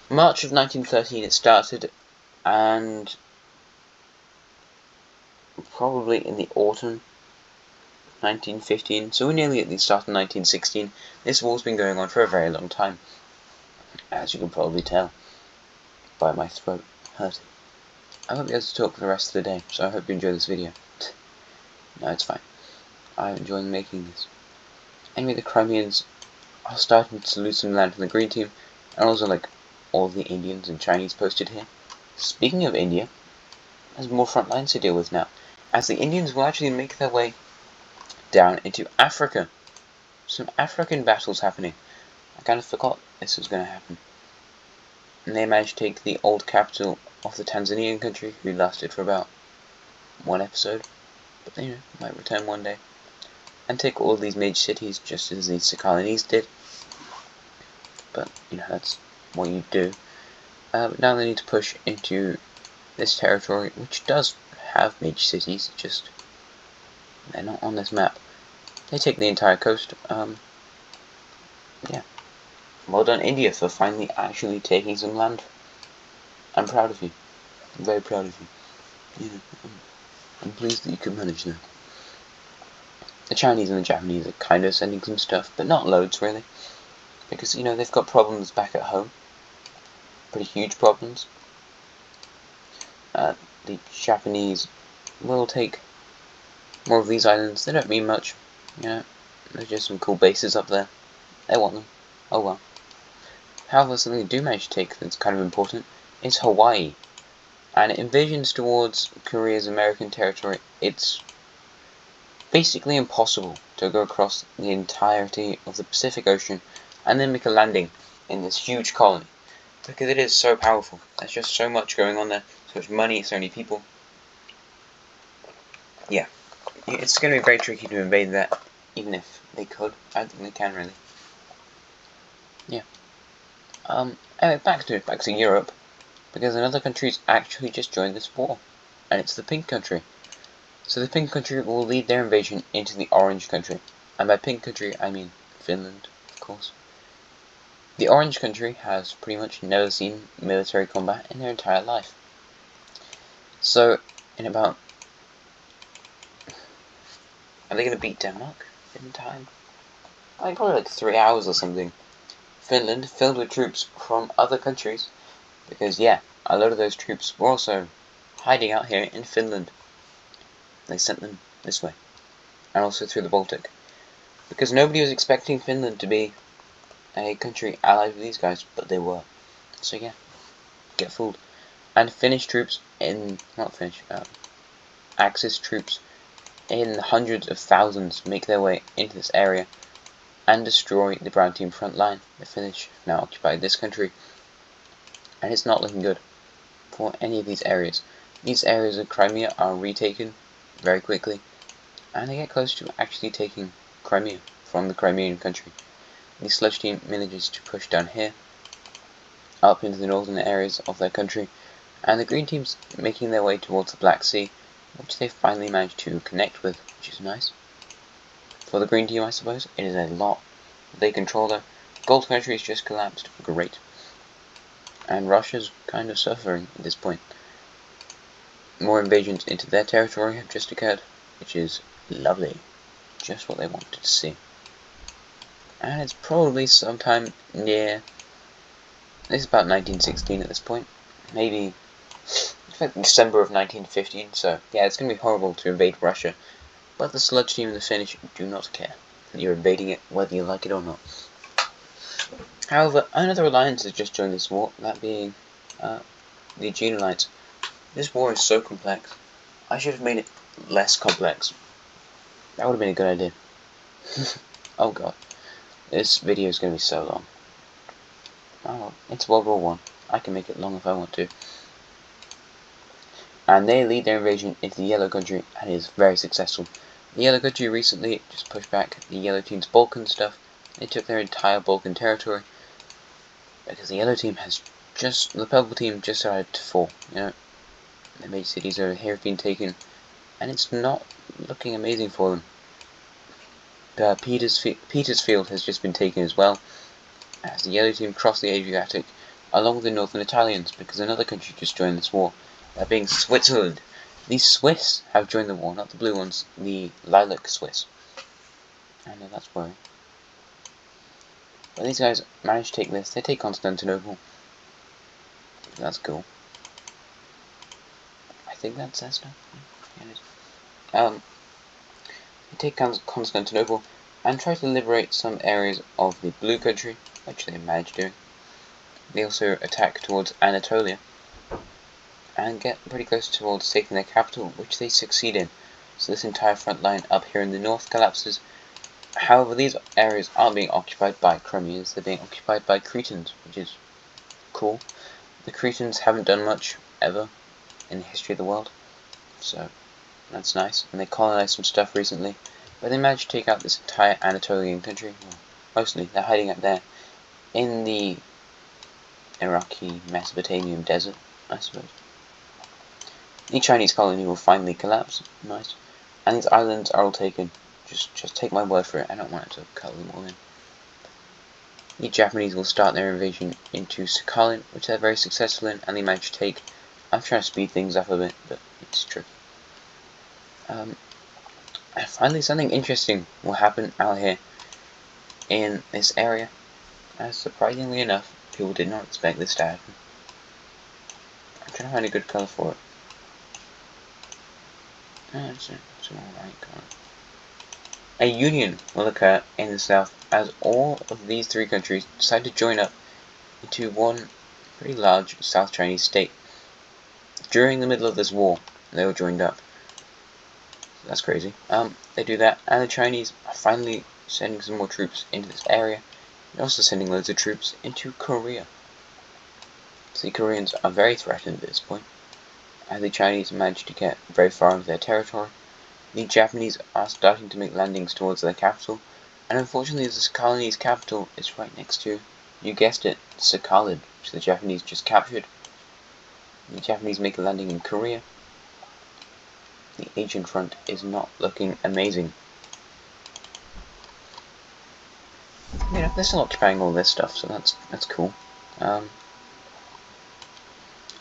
March of 1913 it started, and probably in the autumn 1915, so we're nearly at the start of 1916. This war's been going on for a very long time, as you can probably tell by my throat hurting. I won't be able to talk for the rest of the day, so I hope you enjoy this video. No, it's fine. I'm enjoying making this. Anyway, the Crimeans are starting to lose some land from the green team, and also like all the Indians and Chinese posted here. Speaking of India, there's more front lines to deal with now, as the Indians will actually make their way down into Africa. Some African battles happening. I kind of forgot this was going to happen. and they managed to take the old capital of the Tanzanian country, who lasted for about one episode, but they might return one day, and take all these major cities just as the Civilisation did. But that's what you do. But now they need to push into this territory, which does have major cities, just they're not on this map. They take the entire coast. Yeah. Well done, India, for finally actually taking some land. I'm proud of you. I'm very proud of you. I'm pleased that you could manage that. The Chinese and the Japanese are kind of sending some stuff, but not loads really. Because, they've got problems back at home. Pretty huge problems. The Japanese will take more of these islands. They don't mean much. There's just some cool bases up there. They want them. Oh well. However, something they do manage to take that's kind of important is Hawaii. And it envisions towards Korea's American territory. It's basically impossible to go across the entirety of the Pacific Ocean and then make a landing in this huge colony. Because it is so powerful. There's just so much going on there. So much money, so many people. Yeah. It's going to be very tricky to invade that. Even if they could. I don't think they can really. Yeah. Anyway, back to Europe. Because another country's actually just joined this war. And it's the Pink Country. So the Pink Country will lead their invasion into the Orange Country. And by Pink Country, I mean Finland, of course. The Orange Country has pretty much never seen military combat in their entire life. So, in about... Are they going to beat Denmark in time? Probably like 3 hours or something. Finland, filled with troops from other countries, because a lot of those troops were also hiding out here in Finland. They sent them this way, and also through the Baltic, because nobody was expecting Finland to be a country allied with these guys, but they were. So get fooled. And Finnish troops Axis troops in hundreds of thousands make their way into this area and destroy the brown team front line. The Finnish have now occupied this country, and it's not looking good for any of these areas. These areas of Crimea are retaken very quickly, and they get close to actually taking Crimea from the Crimean country. The sludge team manages to push down here, up into the northern areas of their country, and the green team's making their way towards the Black Sea, which they finally managed to connect with, which is nice. For the green team, I suppose, it is a lot they control there. Gold country has just collapsed, great. And Russia's kind of suffering at this point. More invasions into their territory have just occurred, which is lovely, just what they wanted to see. And it's probably sometime near, this is about 1916 at this point, maybe, in fact, December of 1915, so it's going to be horrible to invade Russia, but the sludge team and the Finnish do not care that you're invading it, whether you like it or not. However, another alliance has just joined this war, that being the Aegean Alliance. This war is so complex. I should have made it less complex. That would have been a good idea. Oh god. This video is going to be so long. Oh well, it's World War 1. I can make it long if I want to. And they lead their invasion into the Yellow Country, and it is very successful. The Yellow Country recently just pushed back the Yellow Team's Balkan stuff. They took their entire Balkan territory, because the Yellow Team has the Purple Team just started to fall, The major cities over here have been taken, and it's not looking amazing for them. Petersfield has just been taken as well, as the Yellow Team crossed the Adriatic along with the Northern Italians, because another country just joined this war, that being Switzerland. The Swiss have joined the war, not the blue ones, the lilac Swiss. I know that's worrying. But these guys managed to take this. They take Constantinople. That's cool. I think that's their stuff. Yeah, it is. They take Constantinople and try to liberate some areas of the blue country, which they managed doing. They also attack towards Anatolia and get pretty close towards taking their capital, which they succeed in. So this entire front line up here in the north collapses. However, these areas aren't being occupied by Crimeans, they're being occupied by Cretans, which is cool. The Cretans haven't done much ever in the history of the world, so that's nice. And they colonized some stuff recently, but they managed to take out this entire Anatolian country. Well, mostly, they're hiding out there in the Iraqi Mesopotamian desert, I suppose. The Chinese colony will finally collapse. Nice. And these islands are all taken. Just take my word for it. I don't want it to cut them all in. The Japanese will start their invasion into Sakhalin, which they're very successful in, and they manage to take. I'm trying to speed things up a bit, but it's tricky. And finally, something interesting will happen out here in this area. As surprisingly enough, people did not expect this to happen. I'm trying to find a good colour for it. It's an alright colour. A union will occur in the south as all of these three countries decide to join up into one pretty large South Chinese state. During the middle of this war, they all joined up. That's crazy. They do that, and the Chinese are finally sending some more troops into this area. They're also sending loads of troops into Korea. So the Koreans are very threatened at this point, and the Chinese managed to get very far into their territory. The Japanese are starting to make landings towards their capital, and unfortunately this colony's capital is right next to, you guessed it, Sakhalin, which the Japanese just captured. The Japanese make a landing in Korea. The Asian front is not looking amazing. You know, they're still occupying all this stuff, so that's cool.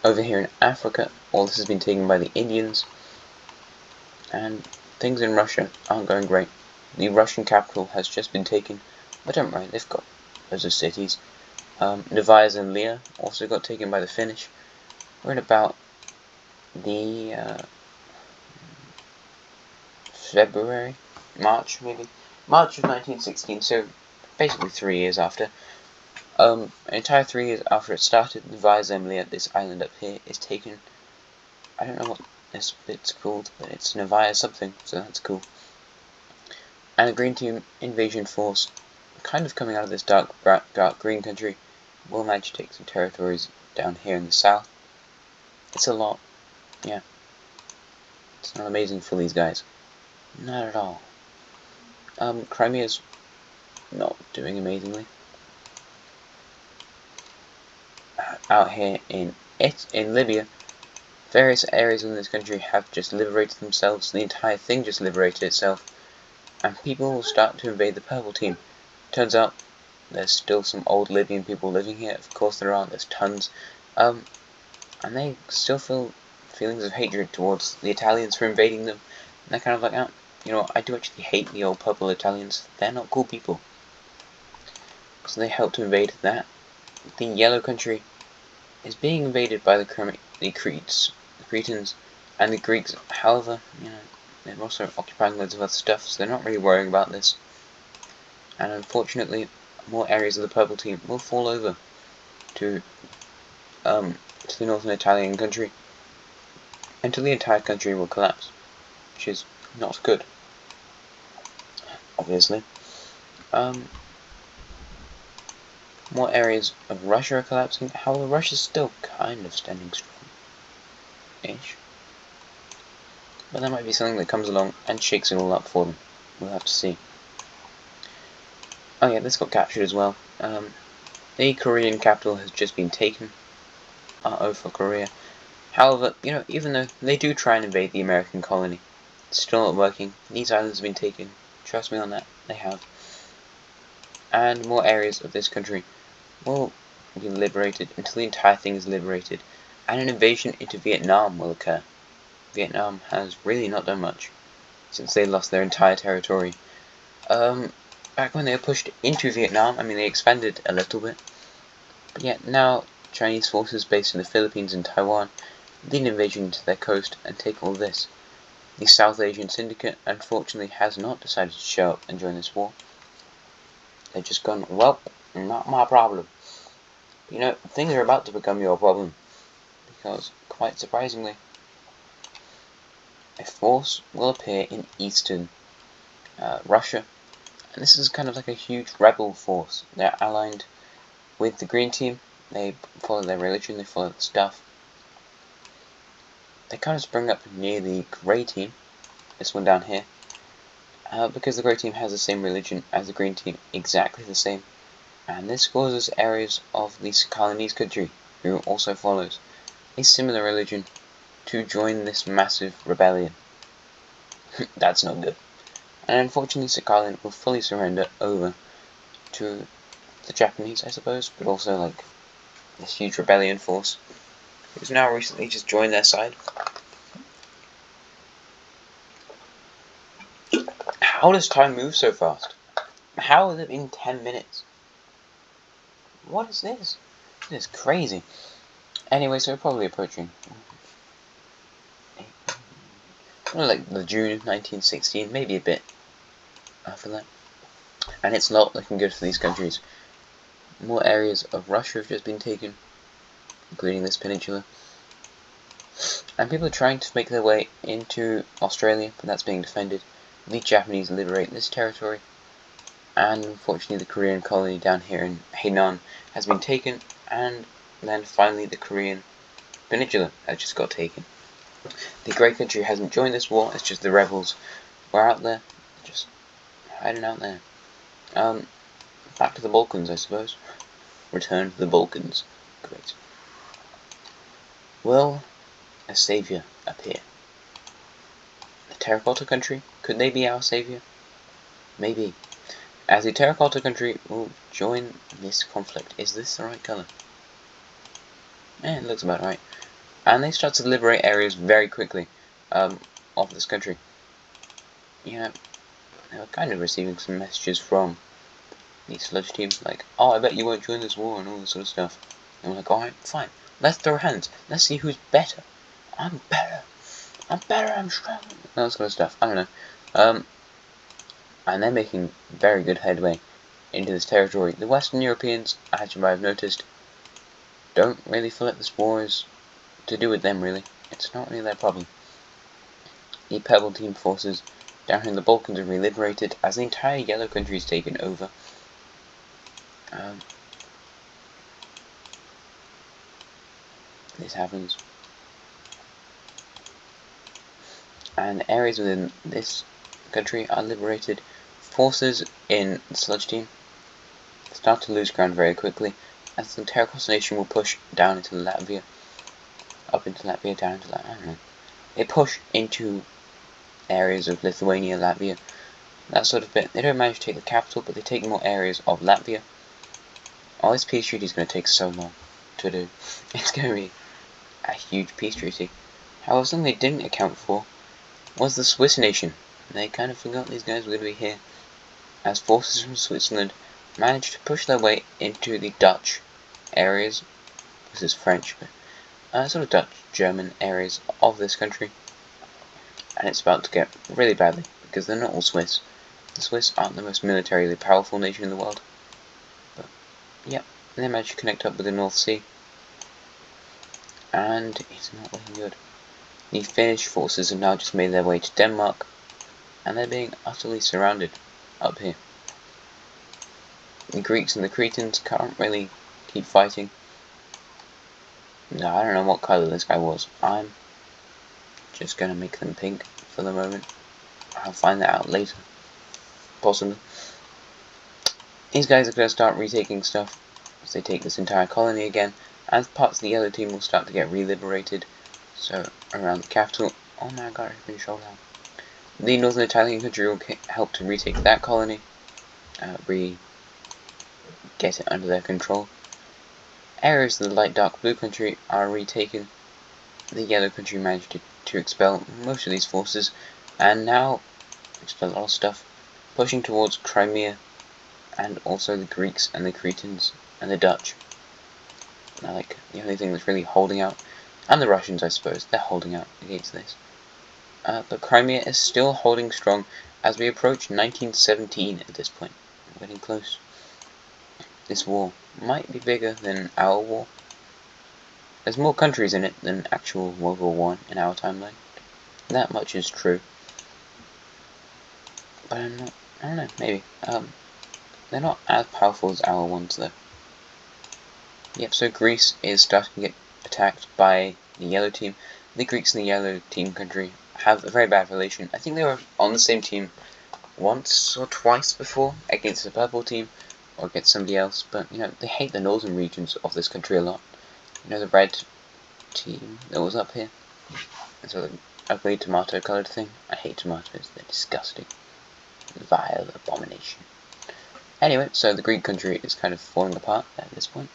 Over here in Africa, all this has been taken by the Indians, and things in Russia aren't going great. The Russian capital has just been taken, but don't worry, they've got loads of cities. Novaya Zemlya also got taken by the Finnish. We're at about the March of 1916, so basically 3 years after. An entire 3 years after it started, Novaya Zemlya, this island up here, is taken. I don't know what this bit's called, but it's Novaya something, so that's cool. And a Green Team invasion force, kind of coming out of this dark green country, will manage to take some territories down here in the south. It's a lot, yeah. It's not amazing for these guys. Not at all. Crimea's not doing amazingly. Out here in Libya, various areas in this country have just liberated themselves. The entire thing just liberated itself, and people will start to invade the purple team. Turns out there's still some old Libyan people living here. Of course there are. There's tons, and they still feel feelings of hatred towards the Italians for invading them. And they're kind of like, oh, you know, I do actually hate the old purple Italians. They're not cool people. So they helped to invade that. The yellow country is being invaded by the Cretans, and the Greeks. However, you know, they're also occupying loads of other stuff, so they're not really worrying about this. And unfortunately, more areas of the purple team will fall over to the northern Italian country, until the entire country will collapse, which is not good, obviously. More areas of Russia are collapsing. However, Russia's still kind of standing strong-ish. But there might be something that comes along and shakes it all up for them. We'll have to see. Oh yeah, this got captured as well. The Korean capital has just been taken. For Korea. However, you know, even though they do try and invade the American colony, it's still not working. These islands have been taken. Trust me on that, they have. And more areas of this country will be liberated until the entire thing is liberated, and an invasion into Vietnam will occur. Vietnam has really not done much since they lost their entire territory. Back when they were pushed into Vietnam, I mean, they expanded a little bit, but yet now Chinese forces based in the Philippines and Taiwan lead an invasion into their coast and take all this. The South Asian Syndicate, unfortunately, has not decided to show up and join this war. They've just gone, well, not my problem. You know, things are about to become your problem, because, quite surprisingly, a force will appear in eastern Russia, and this is kind of like a huge rebel force. They're allied with the Green Team, They follow their religion, they follow the stuff. They kind of sprung up near the grey team, this one down here, because the grey team has the same religion as the green team, exactly the same. And this causes areas of the Civilisation country, who also follows a similar religion, to join this massive rebellion. That's not good. And unfortunately, Civilisation will fully surrender over to the Japanese, I suppose, but also like this huge rebellion force, who's now recently just joined their side. How does time move so fast? How has it been 10 minutes? What is this? This is crazy. Anyway, so we're probably approaching like the June of 1916, maybe a bit after that. And it's not looking good for these countries. More areas of Russia have just been taken, including this peninsula. And people are trying to make their way into Australia, but that's being defended. The Japanese liberate this territory. And unfortunately the Korean colony down here in Hainan has been taken, and then finally the Korean peninsula has just got taken. The Grey Country hasn't joined this war, it's just the rebels were out there, just hiding out there. Back to the Balkans, I suppose. Return to the Balkans. Great. Will a saviour appear? The Terracotta Country? Could they be our saviour? Maybe. As the Terracotta Country will join this conflict. Is this the right colour? Yeah, it looks about right. And they start to liberate areas very quickly of this country. You know, they were kind of receiving some messages from the sludge team, like, oh, I bet you won't join this war and all this sort of stuff. And we're like, alright, fine. Let's throw hands. Let's see who's better. I'm better. I'm better. I'm stronger. All that sort of stuff. I don't know. And they're making very good headway into this territory. The Western Europeans, as you might have noticed, don't really feel like this war is to do with them, really. It's not really their problem. The Pebble Team forces down here in the Balkans are reliberated as the entire Yellow Country is taken over. This happens. And areas within this country are liberated. Forces in the Sludge Team start to lose ground very quickly, as the Terracotta Nation will push down into Latvia, up into Latvia, down into Latvia, I don't know. They push into areas of Lithuania, Latvia, that sort of bit. They don't manage to take the capital, but they take more areas of Latvia. Oh, this peace treaty is going to take so long to do. It's going to be a huge peace treaty. However, something they didn't account for was the Swiss nation. They kind of forgot these guys were going to be here, as forces from Switzerland managed to push their way into the Dutch areas. This is French, but sort of Dutch, German areas of this country. And it's about to get really badly, because they're not all Swiss. The Swiss aren't the most militarily powerful nation in the world. But, yeah, they managed to connect up with the North Sea. And it's not looking good. The Finnish forces have now just made their way to Denmark, and they're being utterly surrounded up here. The Greeks and the Cretans can't really keep fighting. No, I don't know what colour this guy was. I'm just going to make them pink for the moment. I'll find that out later. Possibly. These guys are going to start retaking stuff as they take this entire colony again, as parts of the Yellow Team will start to get reliberated. So, around the capital. Oh my god, it's been shot down. The Northern Italian country will help to retake that colony. Get it under their control. Areas of the light dark blue country are retaken. The Yellow Country managed to expel most of these forces, and now expel a lot of stuff, pushing towards Crimea, and also the Greeks and the Cretans and the Dutch. Now, like, the only thing that's really holding out, and the Russians, I suppose, they're holding out against this. But Crimea is still holding strong as we approach 1917 at this point. We're getting close. This war might be bigger than our war. There's more countries in it than actual World War I in our timeline. That much is true. But I don't know, maybe. They're not as powerful as our ones, though. Yep, so Greece is starting to get attacked by the yellow team. The Greeks and the yellow team country have a very bad relation. I think they were on the same team once or twice before against the purple team or against somebody else, but you know, they hate the northern regions of this country a lot. You know, the red team that was up here, it's a ugly tomato coloured thing. I hate tomatoes, they're disgusting. Vile abomination. Anyway, so the Greek country is kind of falling apart at this point.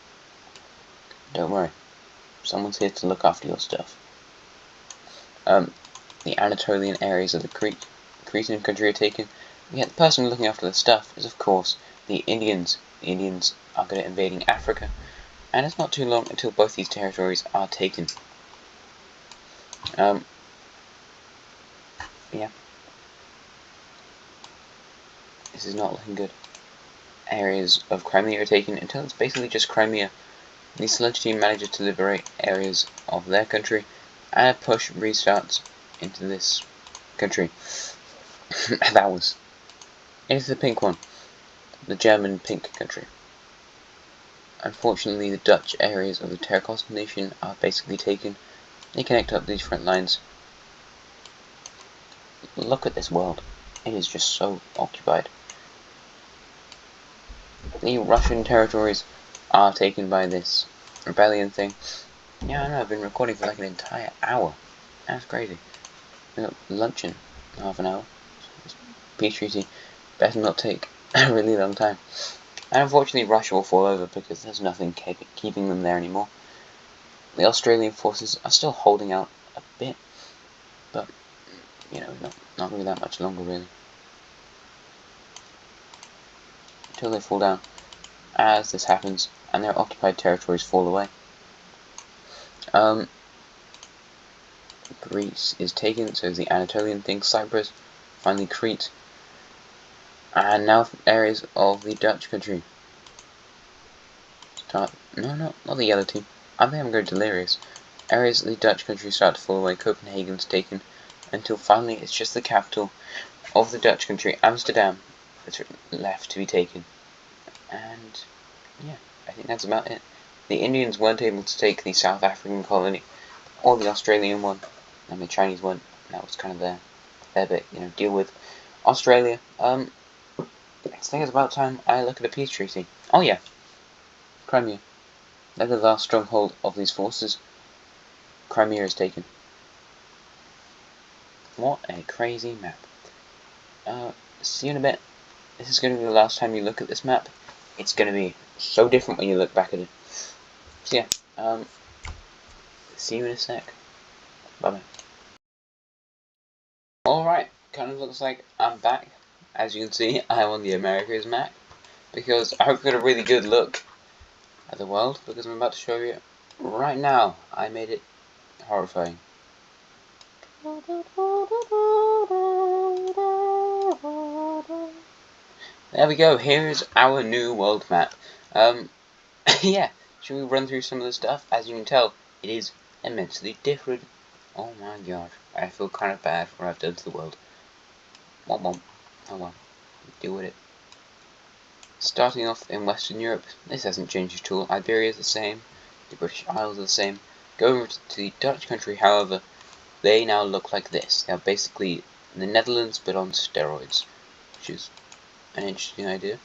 Don't worry, someone's here to look after your stuff. The Anatolian areas of the Cretan country are taken. Yet the person looking after the stuff is, of course, the Indians. The Indians are good at invading Africa, and it's not too long until both these territories are taken. Yeah. This is not looking good. Areas of Crimea are taken until it's basically just Crimea. The sludge team manages to liberate areas of their country, and a push restarts into this country. That was into the pink one, the German pink country. Unfortunately, the Dutch areas of the Terracotta Nation are basically taken. They connect up these front lines. Look at this world. It is just so occupied. The Russian territories are taken by this rebellion thing. Yeah, I know, I've been recording for like an entire hour. That's crazy. We got lunch in half an hour. Peace treaty better not take a really long time. And unfortunately Russia will fall over because there's nothing keeping them there anymore. The Australian forces are still holding out a bit, but you know, not really that much longer really. Until they fall down. As this happens, and their occupied territories fall away. Greece is taken, so is the Anatolian thing, Cyprus, finally Crete, and now areas of the Dutch country. No, not the yellow team. I think I'm going delirious. Areas of the Dutch country start to fall away, Copenhagen's taken, until finally it's just the capital of the Dutch country, Amsterdam, that's left to be taken. And yeah, I think that's about it. The Indians weren't able to take the South African colony, or the Australian one, and the Chinese one. That was kind of their bit, you know, deal with. Australia, I think it's about time I look at a peace treaty. Oh yeah, Crimea. They're the last stronghold of these forces. Crimea is taken. What a crazy map. See you in a bit. This is going to be the last time you look at this map. It's going to be so different when you look back at it. So yeah, see you in a sec. Bye bye. Alright, kind of looks like I'm back. As you can see, I'm on the Americas map, because I hope you got a really good look at the world, because I'm about to show you right now. I made it horrifying. There we go, here's our new world map. Yeah, should we run through some of the stuff? As you can tell, it is immensely different. Oh my god, I feel kind of bad for what I've done to the world. Oh well, deal with it. Starting off in Western Europe, this hasn't changed at all. Iberia is the same, the British Isles are the same. Going to the Dutch country, however, they now look like this. They are basically the Netherlands, but on steroids, which is an interesting idea.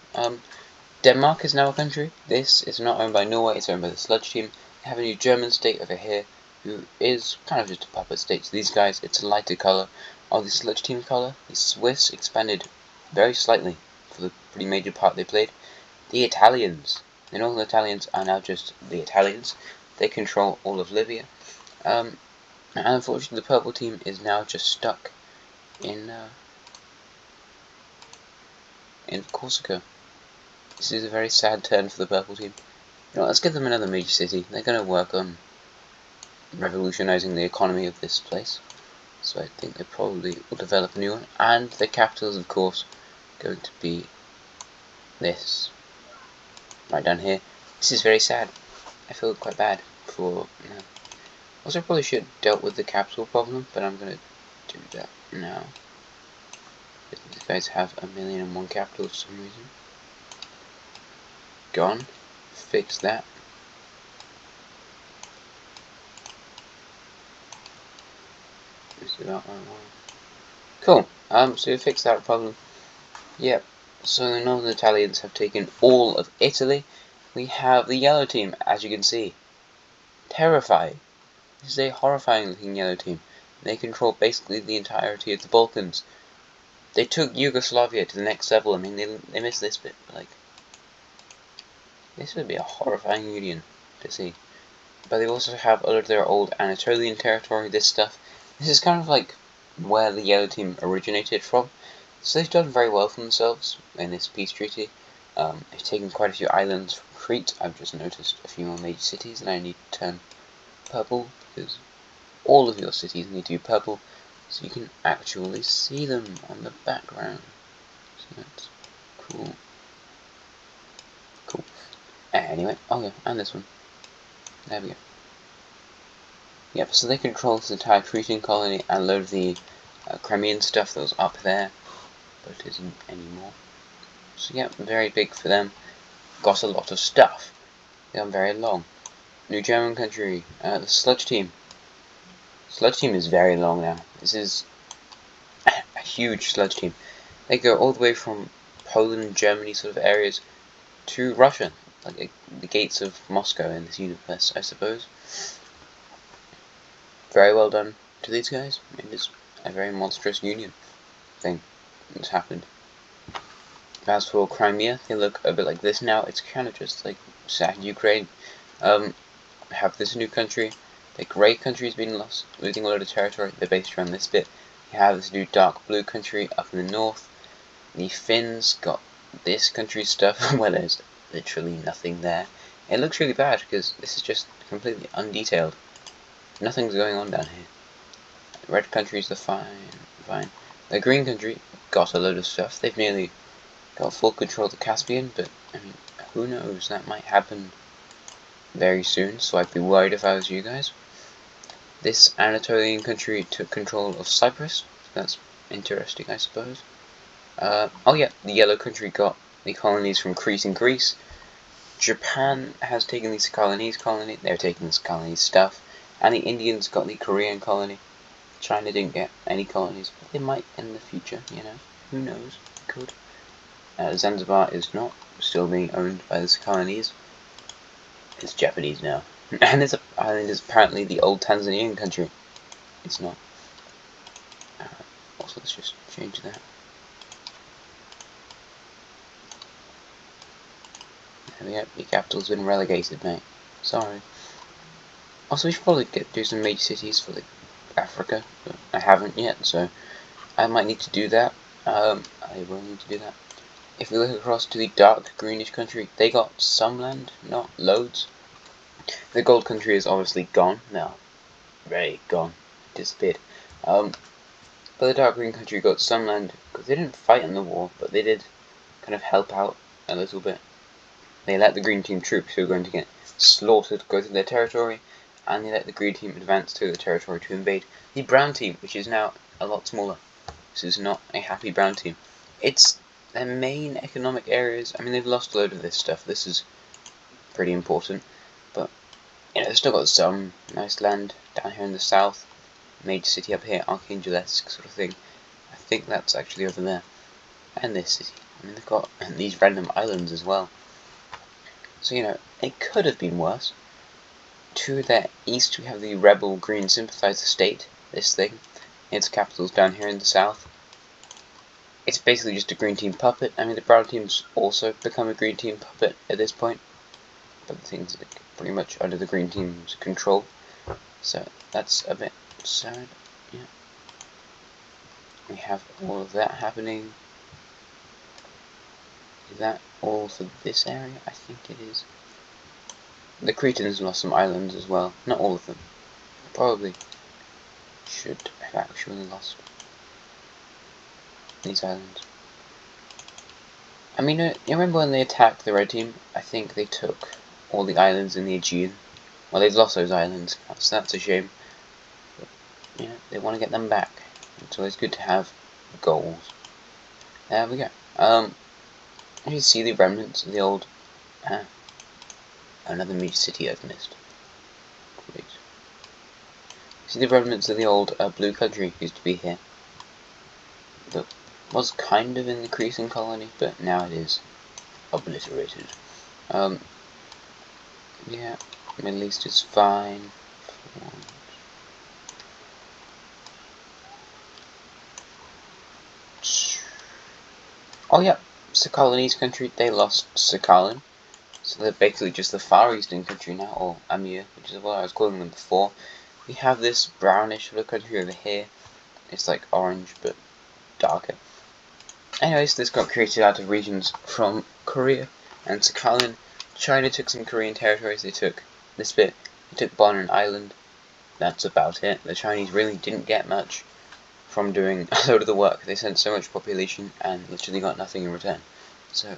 Denmark is now a country. This is not owned by Norway, it's owned by the Sludge team. They have a new German state over here, who is kind of just a puppet state to these guys. It's a lighter colour of the Sludge team colour. The Swiss expanded very slightly for the pretty major part they played. The Italians. The Northern Italians are now just the Italians. They control all of Libya. And unfortunately the purple team is now just stuck in Corsica. This is a very sad turn for the purple team. You know, let's give them another major city. They're going to work on revolutionizing the economy of this place. So I think they probably will develop a new one. And the capital is, of course, going to be this. Right down here. This is very sad. I feel quite bad for, you know. Also, I probably should have dealt with the capital problem, but I'm going to do that now. These guys have 1,000,001 capital for some reason. Gone. Fix that. about that one. Cool. So we fixed that problem. Yep. So the Northern Italians have taken all of Italy. We have the yellow team, as you can see. Terrifying. This is a horrifying looking yellow team. They control basically the entirety of the Balkans. They took Yugoslavia to the next level. I mean, they missed this bit, but, like, this would be a horrifying union to see. But they also have all of their old Anatolian territory, this stuff. This is kind of like where the yellow team originated from. So they've done very well for themselves in this peace treaty. They've taken quite a few islands from Crete. I've just noticed a few more major cities, and I need to turn purple, because all of your cities need to be purple, so you can actually see them on the background. So that's cool. Cool. Anyway, oh yeah, and this one. There we go. Yep, so they control this entire Cretan colony and a load of the Crimean stuff that was up there, but isn't anymore. So yeah, very big for them. Got a lot of stuff. They are very long. New German country, the Sludge team. Sludge team is very long now. This is a huge Sludge team. They go all the way from Poland, Germany sort of areas to Russia, like the gates of Moscow in this universe, I suppose. Very well done to these guys. It is a very monstrous union thing that's happened. As for Crimea, they look a bit like this now. It's kind of just like sad Ukraine. Have this new country. The grey country's been lost, losing a lot of territory. They're based around this bit. You have this new dark blue country up in the north. The Finns got this country's stuff where there's literally nothing there. It looks really bad because this is just completely undetailed. Nothing's going on down here. The red country's the fine. The green country got a load of stuff. They've nearly got full control of the Caspian, but I mean, who knows? That might happen very soon, so I'd be worried if I was you guys. This Anatolian country took control of Cyprus. So that's interesting, I suppose. Oh yeah, the yellow country got the colonies from Crete and Greece. Japan has taken these colonies. They're taking this colony's stuff. And the Indians got the Korean colony. China didn't get any colonies, but they might in the future, you know. Who knows? They could. Zanzibar is not still being owned by the colonies. It's Japanese now. And this island is apparently the old Tanzanian country. It's not. Also, let's just change that. There we go. Your capital's been relegated, mate. Sorry. Also, we should probably do some major cities for like Africa, but I haven't yet, so I might need to do that. I will need to do that. If we look across to the dark greenish country, they got some land, not loads. The gold country is obviously gone now. Very gone. Disappeared. But the dark green country got some land, because they didn't fight in the war, but they did kind of help out a little bit. They let the green team troops who were going to get slaughtered go through their territory, and they let the green team advance through the territory to invade the brown team, which is now a lot smaller. This is not a happy brown team. It's their main economic areas. I mean, they've lost a load of this stuff. This is pretty important, but you know, they've still got some nice land down here in the south. Major city up here, Archangel-esque sort of thing. I think that's actually over there. And this city. I mean, they've got these random islands as well. So, you know, it could have been worse. To their east, we have the rebel green sympathizer state, this thing. Its capital's down here in the south. It's basically just a green team puppet. I mean, the brown team's also become a green team puppet at this point. But the thing's like pretty much under the green team's control. So, that's a bit sad. Yeah. We have all of that happening. Is that all for this area? I think it is. The Cretans lost some islands as well. Not all of them. Probably should have actually lost these islands. I mean, you remember when they attacked the red team? I think they took all the islands in the Aegean. Well, they've lost those islands, so that's a shame. But, you know, they want to get them back. It's always good to have goals. There we go. You can see the remnants of the old... another major city I've missed. Great. See the remnants of the old blue country used to be here. That was kind of an increasing colony, but now it is obliterated. Yeah, Middle East is fine. Oh yeah, Sakhalinese country, they lost Sakhalin. So they're basically just the Far Eastern country now, or Amir, which is what I was calling them before. We have this brownish sort of country over here. It's like orange, but darker. Anyways, this got created out of regions from Korea and Sakhalin. China took some Korean territories. They took this bit. They took Bonan Island. That's about it. The Chinese really didn't get much from doing a load of the work. They sent so much population and literally got nothing in return. So,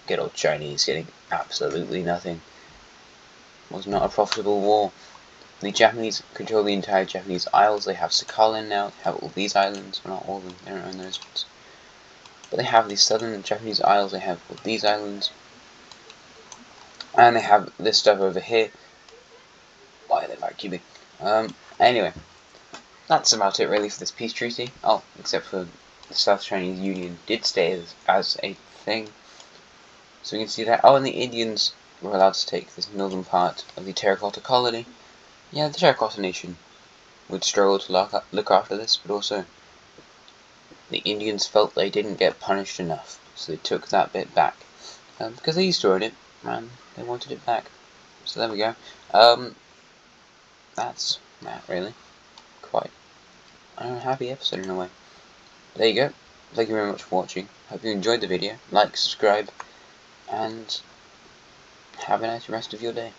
good old Chinese getting absolutely nothing. It was not a profitable war. The Japanese control the entire Japanese Isles. They have Sakhalin now. They have all these islands. Well, not all of them. They don't own those ones. But they have these southern Japanese Isles. They have all these islands. And they have this stuff over here. Why are they vacuuming? Anyway. That's about it really for this peace treaty. Oh, except for the South Chinese Union did stay as a thing. So we can see that. Oh, and the Indians were allowed to take this northern part of the Terracotta Colony. Yeah, the Terracotta Nation would struggle to look after this, but also the Indians felt they didn't get punished enough, so they took that bit back. Because they used to own it, and they wanted it back. So there we go. That's that really. Quite an unhappy episode in a way. There you go. Thank you very much for watching. Hope you enjoyed the video. Like, subscribe, and have a nice rest of your day.